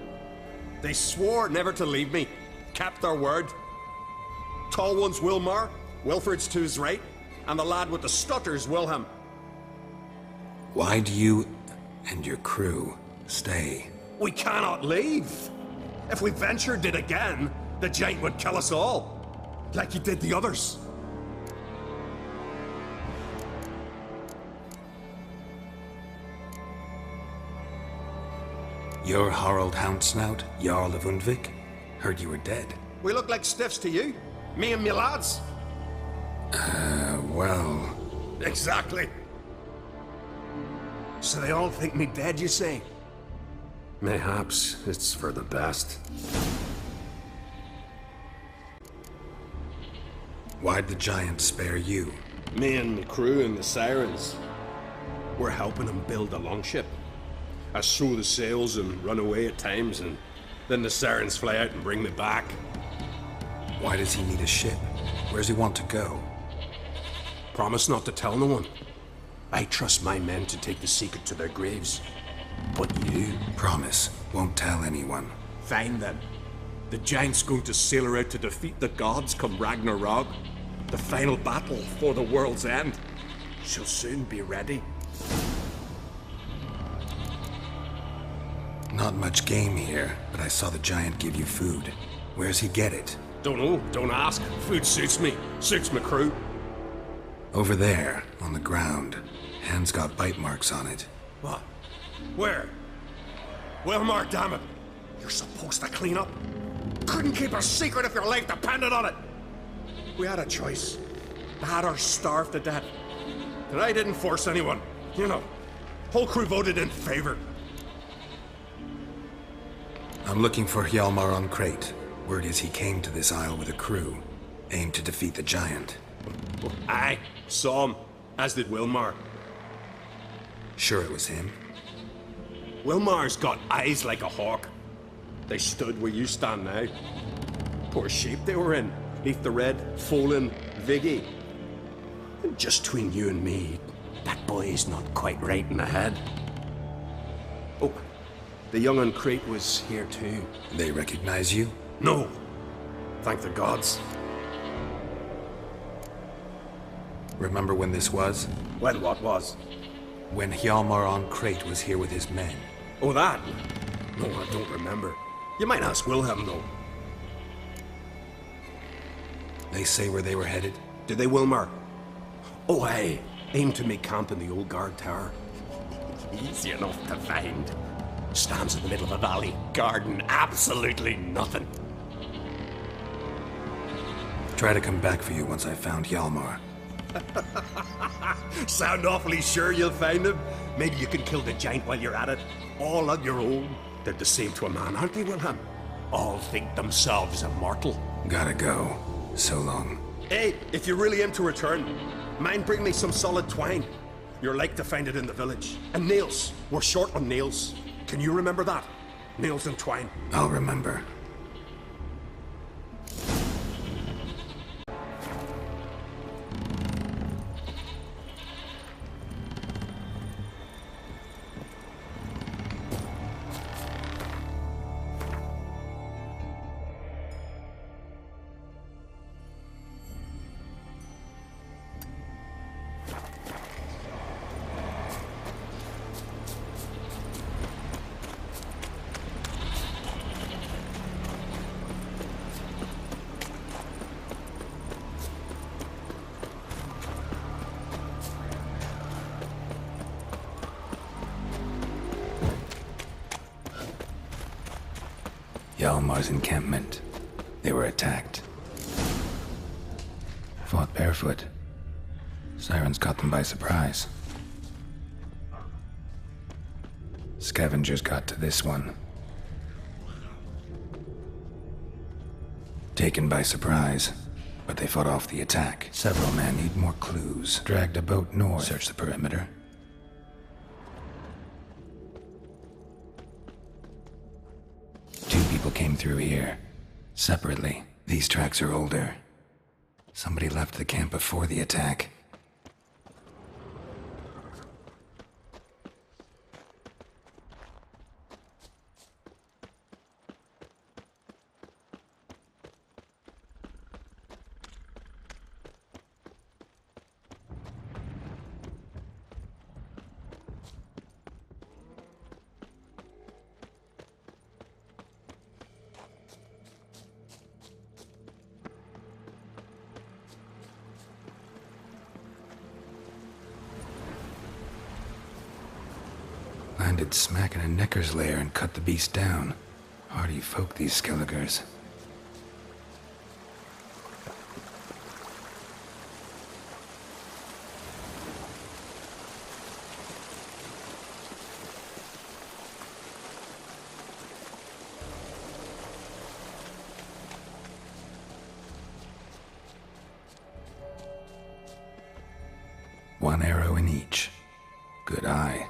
They swore never to leave me. Kept their word. Tall one's Wilmar, Wilfred's to his right, and the lad with the stutter's Wilhelm. Why do you and your crew stay? We cannot leave. If we ventured it again, the giant would kill us all, like he did the others. You're Harald Houndsnout, Jarl of Undvik? Heard you were dead. We look like stiffs to you. Me and me lads. Well... Exactly. So they all think me dead, you say? Mayhaps it's for the best. Why'd the giant spare you? Me and the crew and the sirens. We're helping him build a longship. I sew the sails and run away at times, and then the sirens fly out and bring me back. Why does he need a ship? Where's he want to go? Promise not to tell no one. I trust my men to take the secret to their graves. But you... Promise, won't tell anyone. Fine then. The giant's going to sail her out to defeat the gods come Ragnarok. The final battle for the world's end. She'll soon be ready. Not much game here, but I saw the giant give you food. Where's he get it? Don't know, don't ask. Food suits me, suits my crew. Over there, on the ground. Hand's got bite marks on it. What? Where? Wilmar, damn it! You're supposed to clean up. Couldn't keep a secret if your life depended on it. We had a choice. That or starve to death. And I didn't force anyone. You know, whole crew voted in favor. I'm looking for Hjalmar on Crate. Word is he came to this isle with a crew, aimed to defeat the giant. Aye, saw him, as did Wilmar. Sure it was him? Wilmar's got eyes like a hawk. They stood where you stand now. Poor shape they were in, neath the red, Folin, Viggy. And just between you and me, that boy's not quite right in the head. Oh, the young on Crate was here too. They recognize you? No. Thank the gods. Remember when this was? When what was? When Hjalmar on Crate was here with his men. Oh, that? No, I don't remember. You might ask Wilhelm, though. They say where they were headed? Did they, Wilmar? Oh, aye. Aimed to make camp in the old guard tower. Easy enough to find. Stands in the middle of a valley, garden absolutely nothing. Try to come back for you once I've found Hjalmar. Sound awfully sure you'll find him? Maybe you can kill the giant while you're at it. All on your own. They're the same to a man, aren't they, Wilhelm? All think themselves immortal. Gotta go. So long. Hey, if you're really in to return, mind bring me some solid twine. You're like to find it in the village. And nails. We're short on nails. Can you remember that? Nails and twine. I'll remember. Hjalmar's encampment. They were attacked. Fought barefoot. Sirens caught them by surprise. Scavengers got to this one. Taken by surprise, but they fought off the attack. Several men need more clues. Dragged a boat north. Search the perimeter. Two people came through here, separately. These tracks are older. Somebody left the camp before the attack. Landed smack in a necker's lair and cut the beast down. Hardy folk, these Skelligers. One arrow in each. Good eye.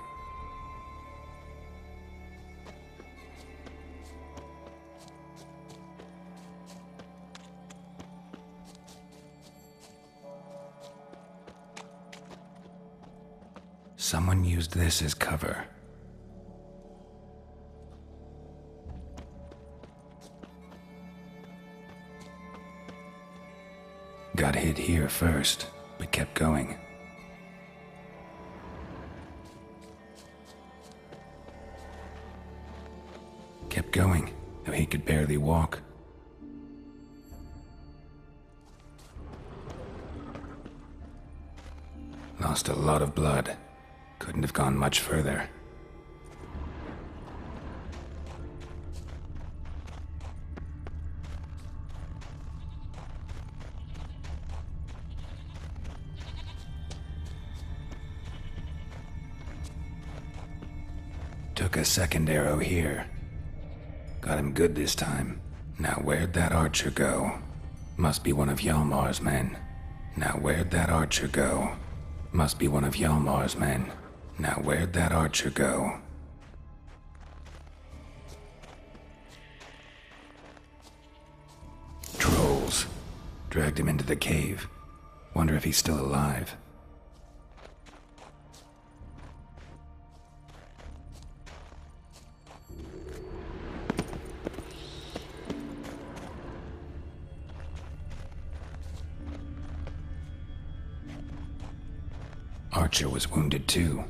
Someone used this as cover. Got hit here first, but kept going. Kept going, though he could barely walk. Lost a lot of blood. Couldn't have gone much further. Took a second arrow here. Got him good this time. Now where'd that archer go? Must be one of Hjalmar's men. Now where'd that archer go? Must be one of Hjalmar's men. Now where'd that archer go? Trolls. Dragged him into the cave. Wonder if he's still alive. Archer was wounded too.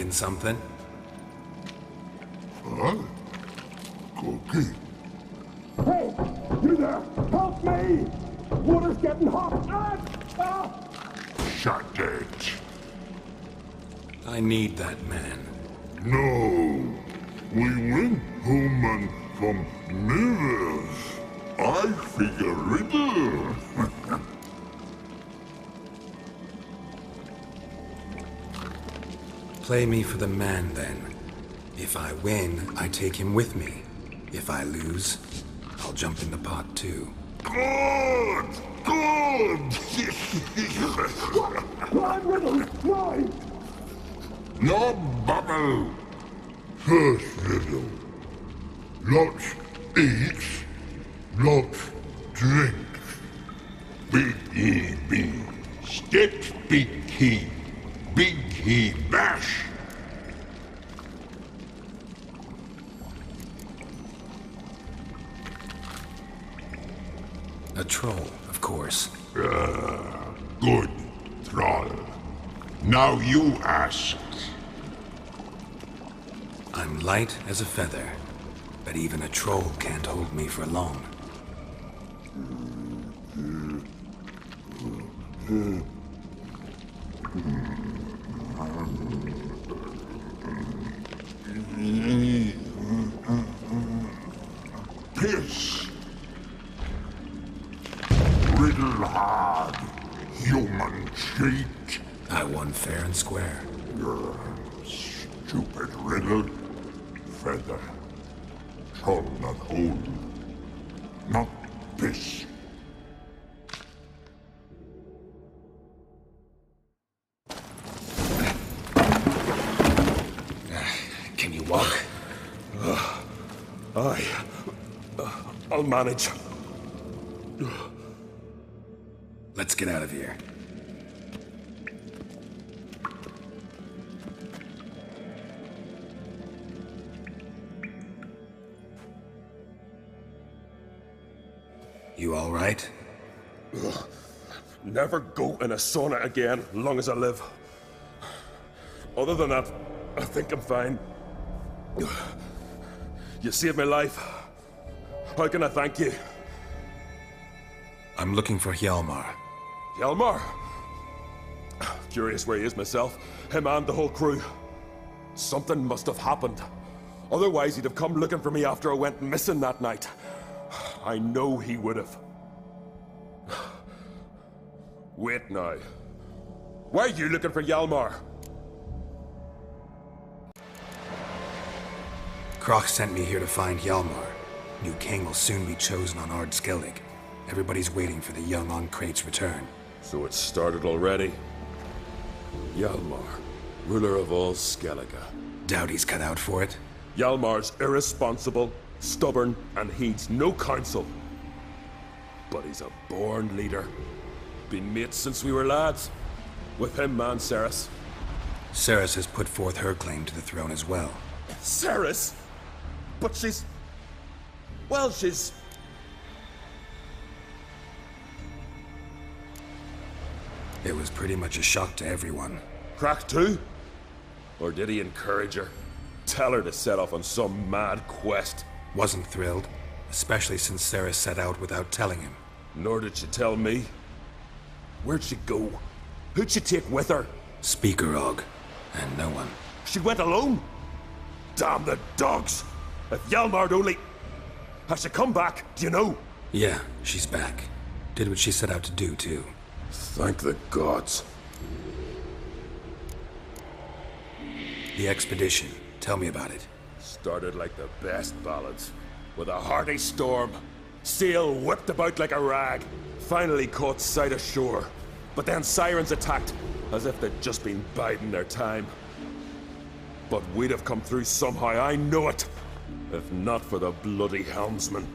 Thinking something? Huh? Cookie? Hey, you there! Help me! Water's getting hot! Shut it. I need that man. No. We went home and from mirrors. I figure riddle. Play me for the man, then. If I win, I take him with me. If I lose, I'll jump in the pot, too. Good! Good! Blind riddle! Why? No bubble. First riddle. Lots eats, lots drinks. Big E B. Steps big key. Big he bash. A troll, of course. Good, troll. Now you ask. I'm light as a feather, but even a troll can't hold me for long. Piss. Riddle hard. Human cheat. I won fair and square. Stupid riddle. Feather. Troll not hold. Not piss. Can you walk? I'll manage. Let's get out of here. You all right? Never go in a sauna again, long as I live. Other than that, I think I'm fine. You saved my life. How can I thank you? I'm looking for Hjalmar. Hjalmar? Curious where he is myself. Him and the whole crew. Something must have happened. Otherwise he'd have come looking for me after I went missing that night. I know he would have. Wait now. Why are you looking for Hjalmar? Croc sent me here to find Hjalmar. New king will soon be chosen on Ard Skellig. Everybody's waiting for the young Ancrate's return. So it's started already? Hjalmar, ruler of all Skellige. Doubt he's cut out for it. Hjalmar's irresponsible, stubborn, and heeds no counsel. But he's a born leader. Been mates since we were lads. With him and Cerys. Cerys has put forth her claim to the throne as well. Cerys? But she's... well, she's... It was pretty much a shock to everyone. Crack too? Or did he encourage her? Tell her to set off on some mad quest? Wasn't thrilled, especially since Cerys set out without telling him. Nor did she tell me. Where'd she go? Who'd she take with her? Speaker Og, and no one. She went alone? Damn the dogs! If Hjalmar'd only... Has she come back? Do you know? Yeah, she's back. Did what she set out to do, too. Thank the gods. The expedition. Tell me about it. Started like the best ballads. With a hearty storm. Sail whipped about like a rag. Finally caught sight of shore. But then sirens attacked, as if they'd just been biding their time. But we'd have come through somehow, I know it. If not for the bloody helmsman.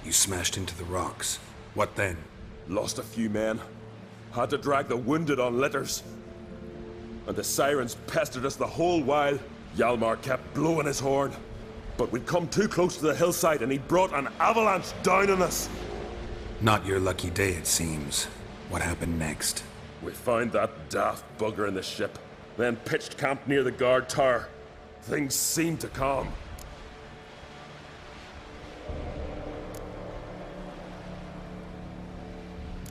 You smashed into the rocks. What then? Lost a few men. Had to drag the wounded on litters. And the sirens pestered us the whole while. Hjalmar kept blowing his horn. But we'd come too close to the hillside and he brought an avalanche down on us. Not your lucky day, it seems. What happened next? We found that daft bugger in the ship, then pitched camp near the guard tower. Things seemed to calm.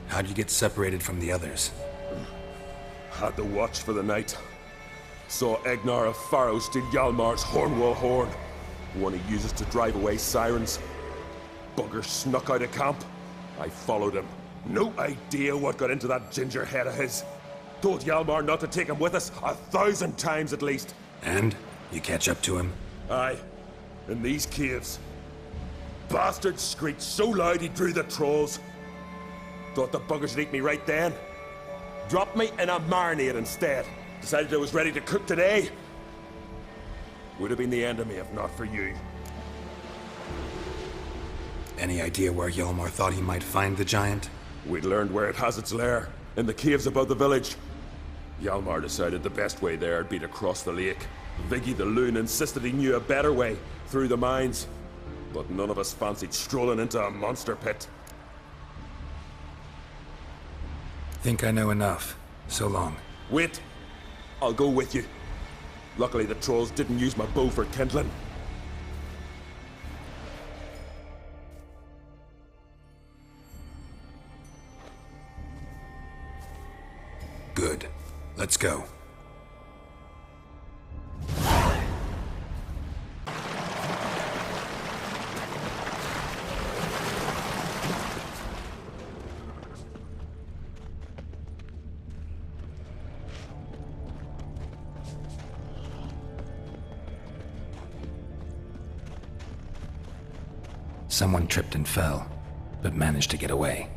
How'd you get separated from the others? Had to watch for the night. Saw Egnar of Faro steal Hjalmar's Hornwall horn, one he uses to drive away sirens. Bugger snuck out of camp. I followed him. No idea what got into that ginger head of his. Told Hjalmar not to take him with us 1,000 times at least. And? You catch up to him? Aye. In these caves. Bastard screeched so loud he drew the trolls. Thought the buggers would eat me right then. Dropped me in a marinade instead. Decided I was ready to cook today. Would have been the end of me if not for you. Any idea where Hjalmar thought he might find the giant? We'd learned where it has its lair, in the caves above the village. Hjalmar decided the best way there would be to cross the lake. Viggy the Loon insisted he knew a better way, through the mines. But none of us fancied strolling into a monster pit. Think I know enough. So long. Wait. I'll go with you. Luckily the trolls didn't use my bow for kindling. Good. Let's go. Someone tripped and fell, but managed to get away.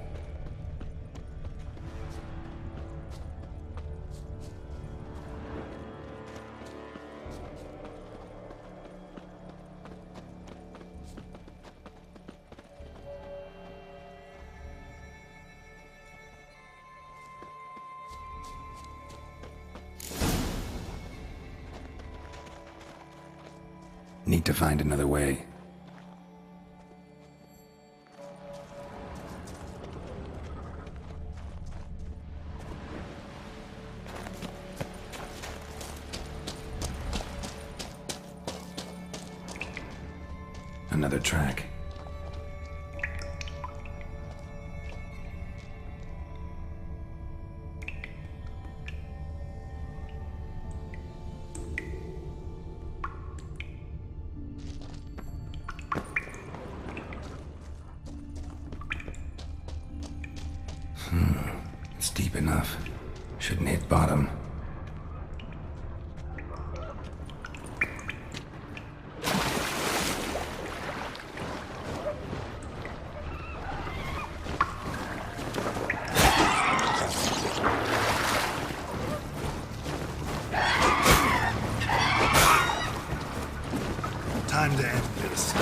Need to find another way. Another track. It's deep enough. Shouldn't hit bottom. Time to end this.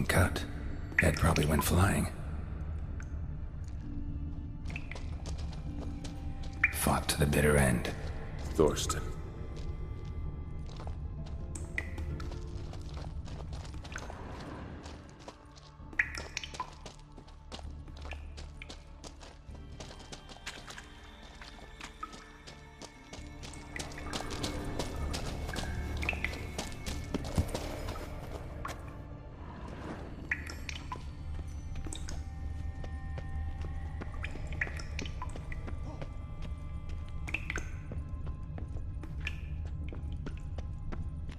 clean cut. Head probably went flying. Fought to the bitter end. Thorsten.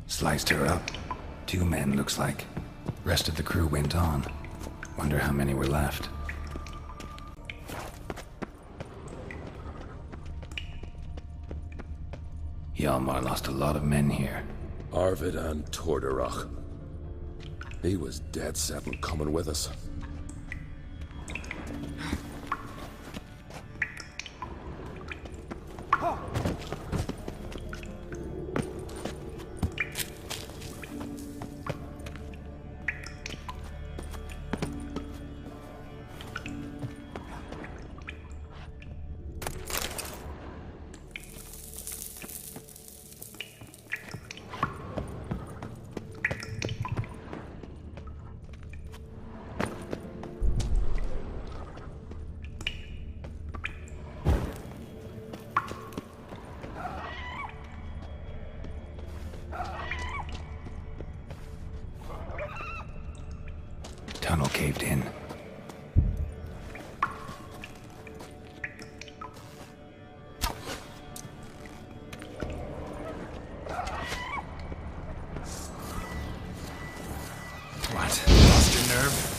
Sliced her up. 2 men, looks like. Rest of the crew went on. Wonder how many were left. Hjalmar lost a lot of men here. Arvid and Torderach. He was dead set on coming with us. Tunnel caved in. What? Lost your nerve?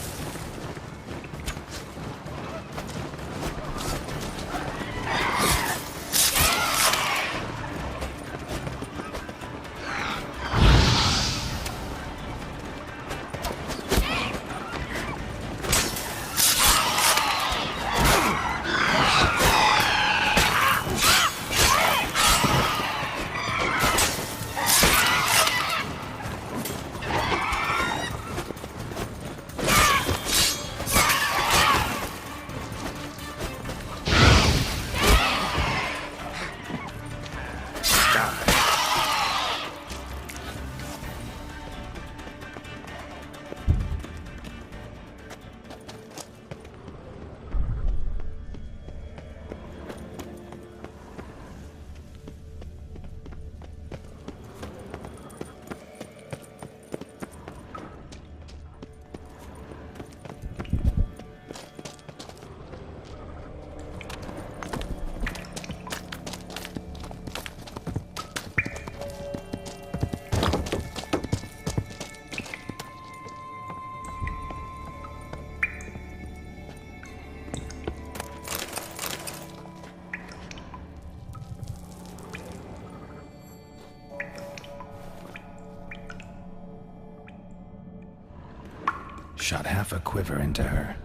Shot half a quiver into her.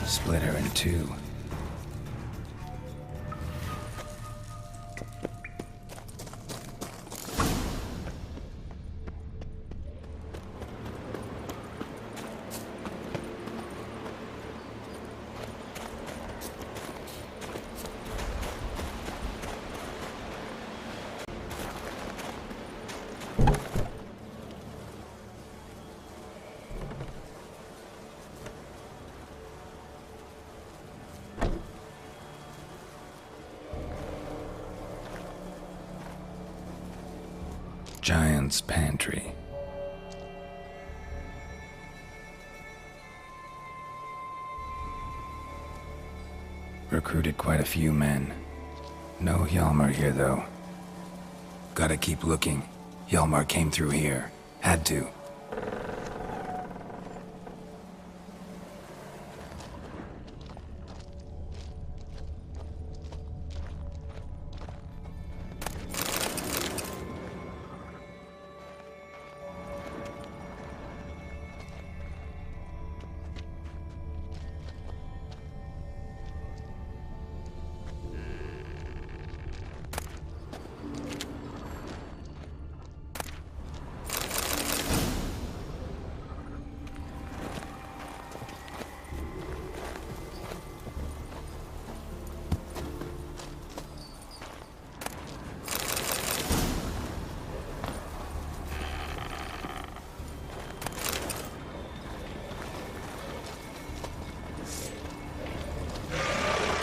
Split her in two. Giant's Pantry. Recruited quite a few men. No Hjalmar here, though. Gotta keep looking. Hjalmar came through here. Had to.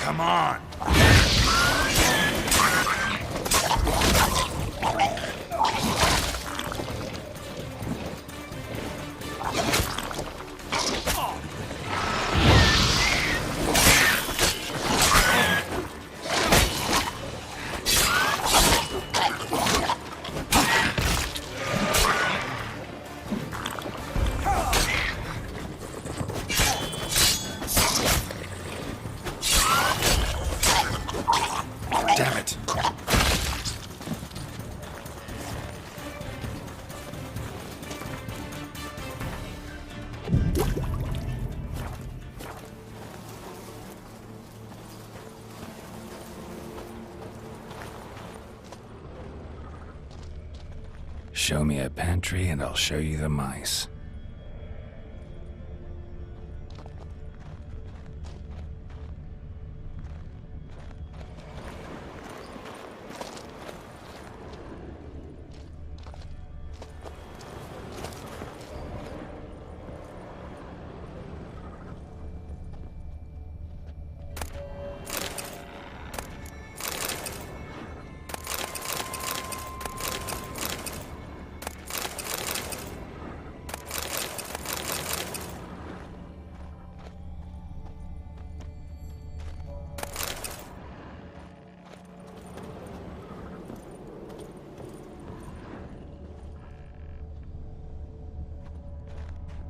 Come on! Damn it. Show me a pantry and I'll show you the mice.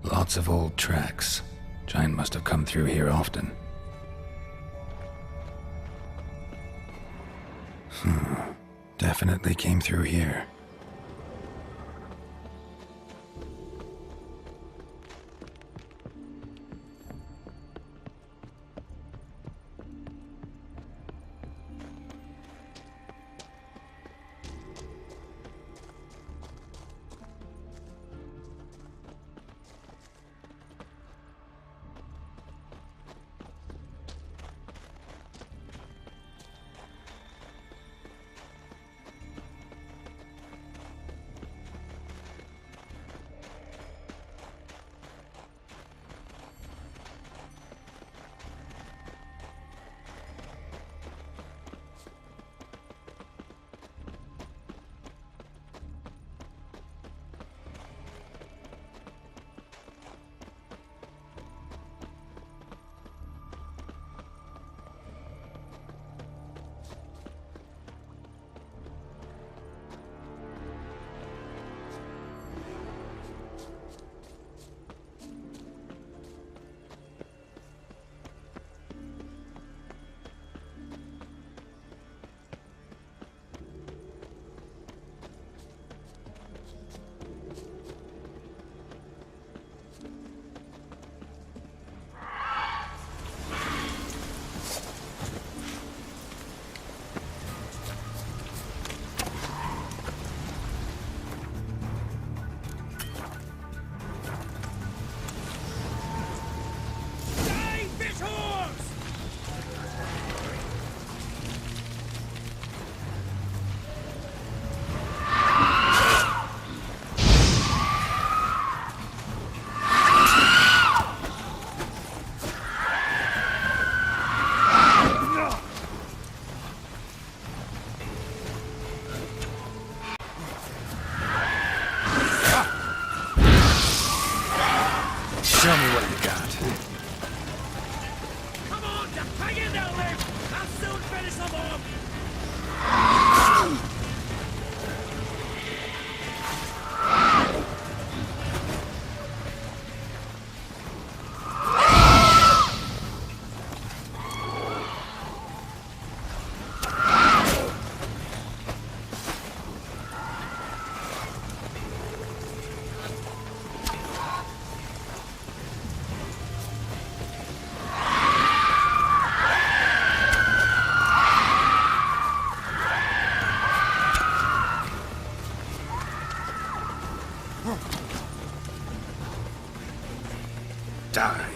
Lots of old tracks. Giant must have come through here often. Definitely came through here. Die.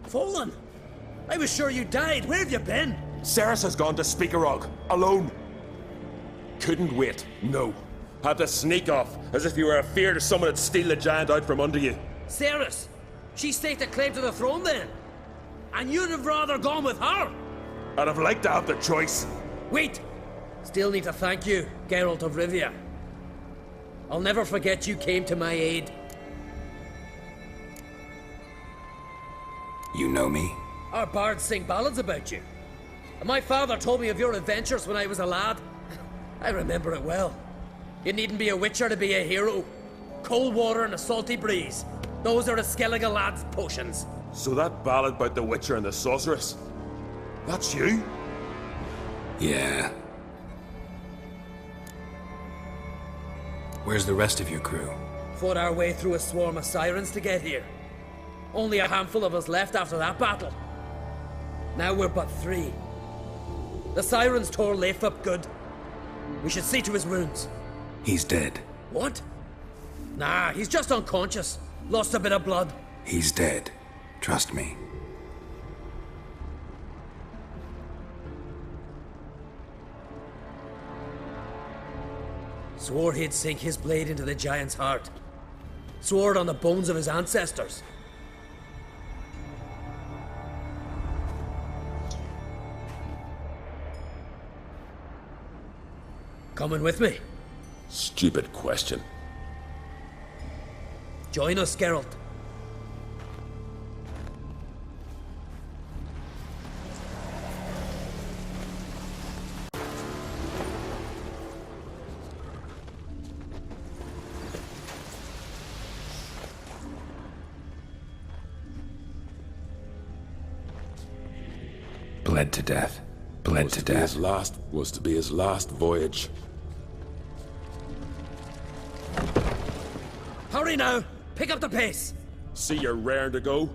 Fallen! I was sure you died. Where have you been? Ceres has gone to Speakerog, alone. Couldn't wait, no. Had to sneak off, as if you were afeard of someone would steal the giant out from under you. Ceres! She staked a claim to the throne then. And you'd have rather gone with her. I'd have liked to have the choice. Wait! Still need to thank you, Geralt of Rivia. I'll never forget you came to my aid. You know me? Our bards sing ballads about you. And my father told me of your adventures when I was a lad. I remember it well. You needn't be a witcher to be a hero. Cold water and a salty breeze. Those are a Skellige lad's potions. So that ballad about the Witcher and the Sorceress, that's you? Yeah. Where's the rest of your crew? Fought our way through a swarm of sirens to get here. Only a handful of us left after that battle. Now we're but 3. The sirens tore Leif up good. We should see to his wounds. He's dead. What? Nah, he's just unconscious. Lost a bit of blood. He's dead. Trust me. Swore he'd sink his blade into the giant's heart. Swore it on the bones of his ancestors. Coming with me? Stupid question. Join us, Geralt. Bled to death. Bled to death. Was to be his last voyage. Hurry now! Pick up the pace! See you're raring to go?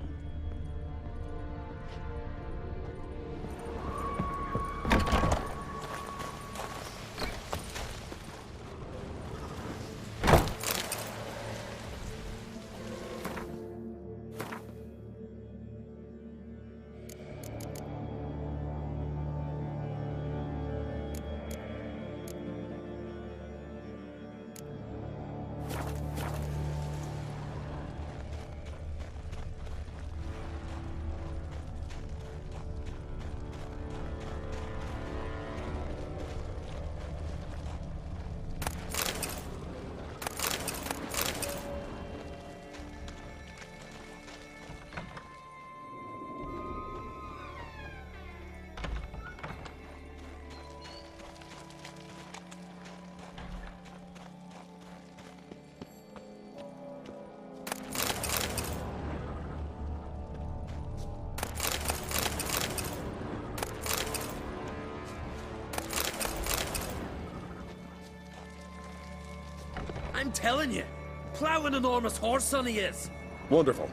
I'm telling you, plow an enormous horse son he is. Wonderful.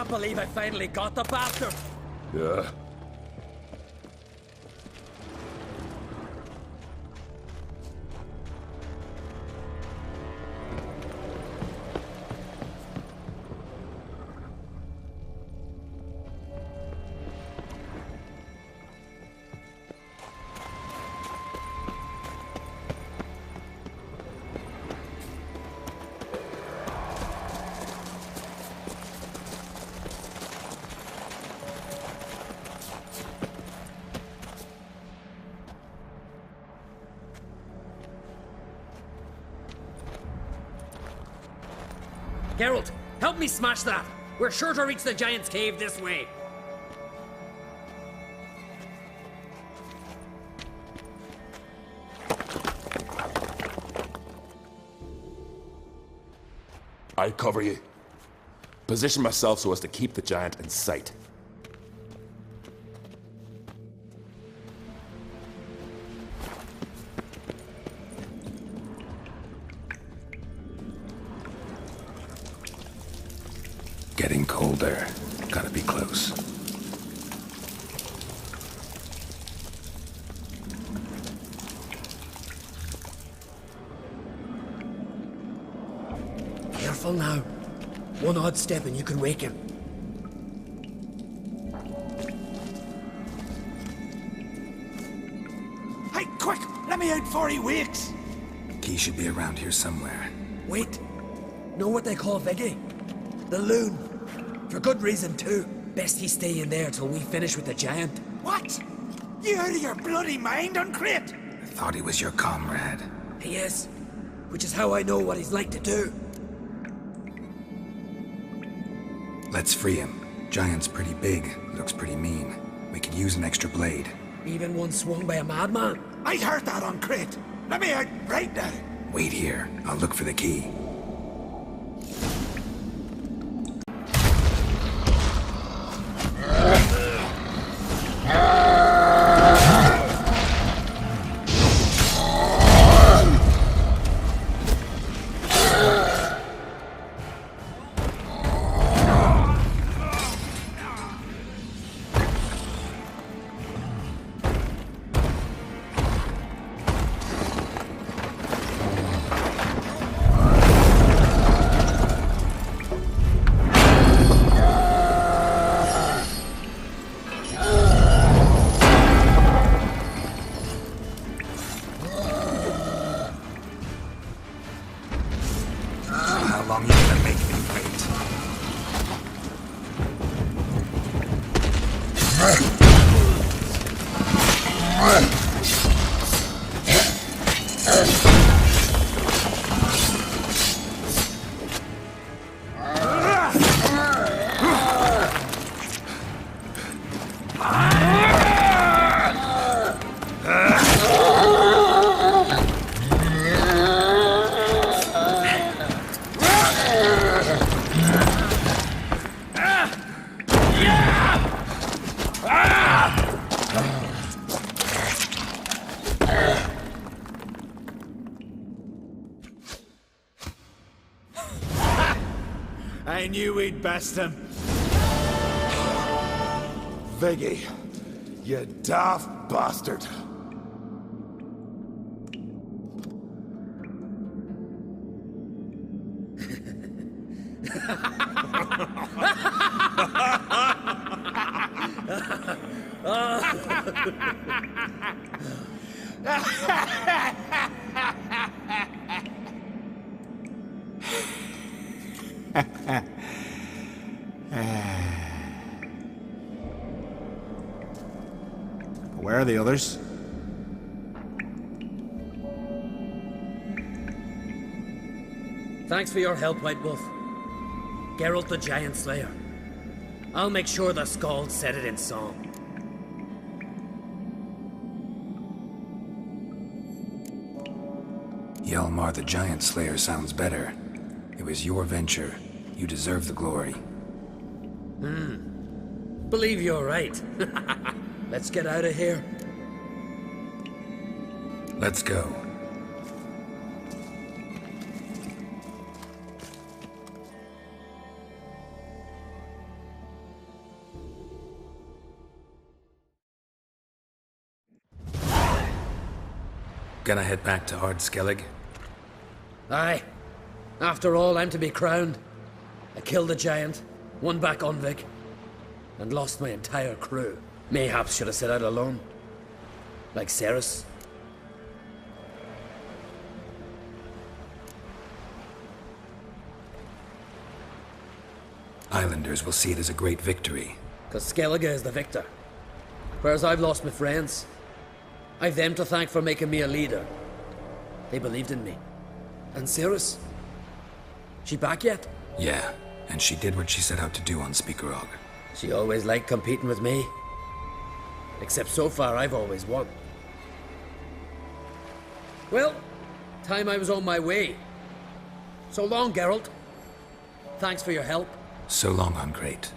can't believe I finally got the bastard. Yeah. Geralt, help me smash that. We're sure to reach the Giant's Cave this way. I cover you. Position myself so as to keep the giant in sight. Getting colder. Gotta be close. Careful now. One odd step and you can wake him. Hey, quick! Let me out before he wakes! Key should be around here somewhere. Wait. Know what they call Viggy? The loon. For good reason, too. Best he stay in there till we finish with the giant. What? You out of your bloody mind, Uncrate? I thought he was your comrade. He is. Which is how I know what he's like to do. Let's free him. Giant's pretty big, looks pretty mean. We could use an extra blade. Even one swung by a madman. I heard that, Uncrate. Let me out right now. Wait here. I'll look for the key. I knew we'd best him. Viggy, you daft bastard. Where are the others? Thanks for your help, White Wolf. Geralt the Giant Slayer. I'll make sure the Scald said it in song. Hjalmar the Giant Slayer sounds better. It was your venture. You deserve the glory. Believe you're right. Let's get out of here. Let's go. Gonna head back to Ard Skellig? Aye. After all, I'm to be crowned. I killed the giant, won back Unvik, and lost my entire crew. Mayhaps should have set out alone. Like Cerys. Islanders will see it as a great victory. Because Skellige is the victor. Whereas I've lost my friends. I've them to thank for making me a leader. They believed in me. And Cerys? She back yet? Yeah, and she did what she set out to do on Speakerog. She always liked competing with me. Except so far, I've always won. Well, time I was on my way. So long, Geralt. Thanks for your help. So long, on Great.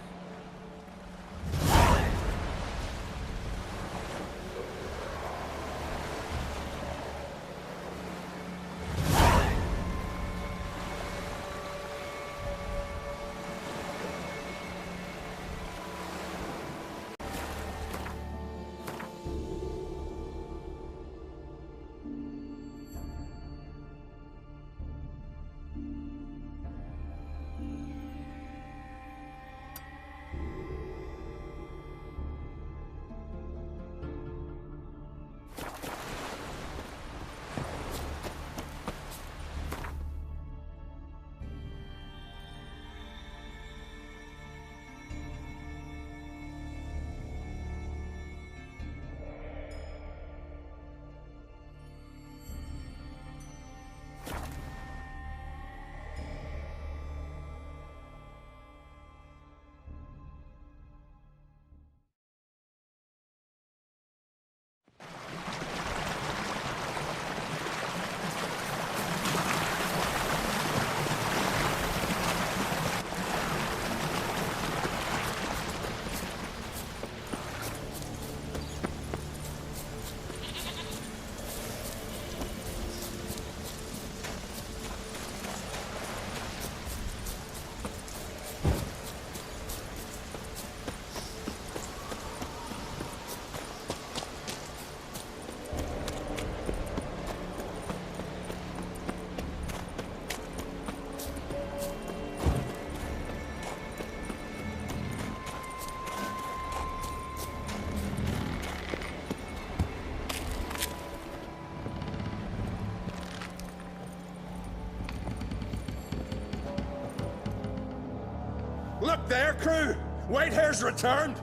Look there, crew! Whitehair's returned!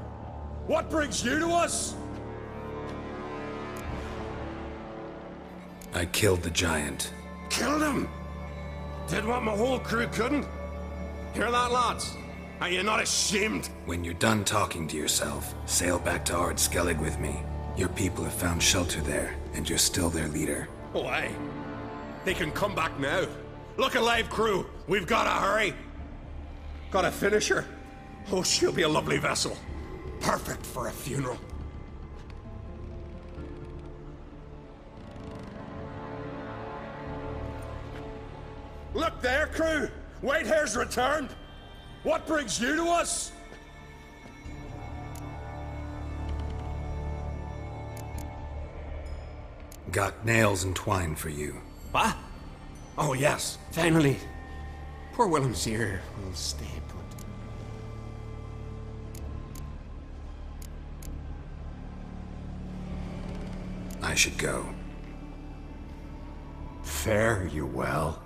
What brings you to us? I killed the giant. Killed him? Did what my whole crew couldn't? Hear that, lads? Are you not ashamed? When you're done talking to yourself, sail back to Ard Skellig with me. Your people have found shelter there, and you're still their leader. Oh, aye. They can come back now. Look alive, crew. We've got to hurry. Got a finisher? Oh, she'll be a lovely vessel. Perfect for a funeral. Look there, crew! Whitehair's returned! What brings you to us? Got nails and twine for you. What? Oh, yes, finally. Poor Willem's here will stay put. I should go. Fare you well.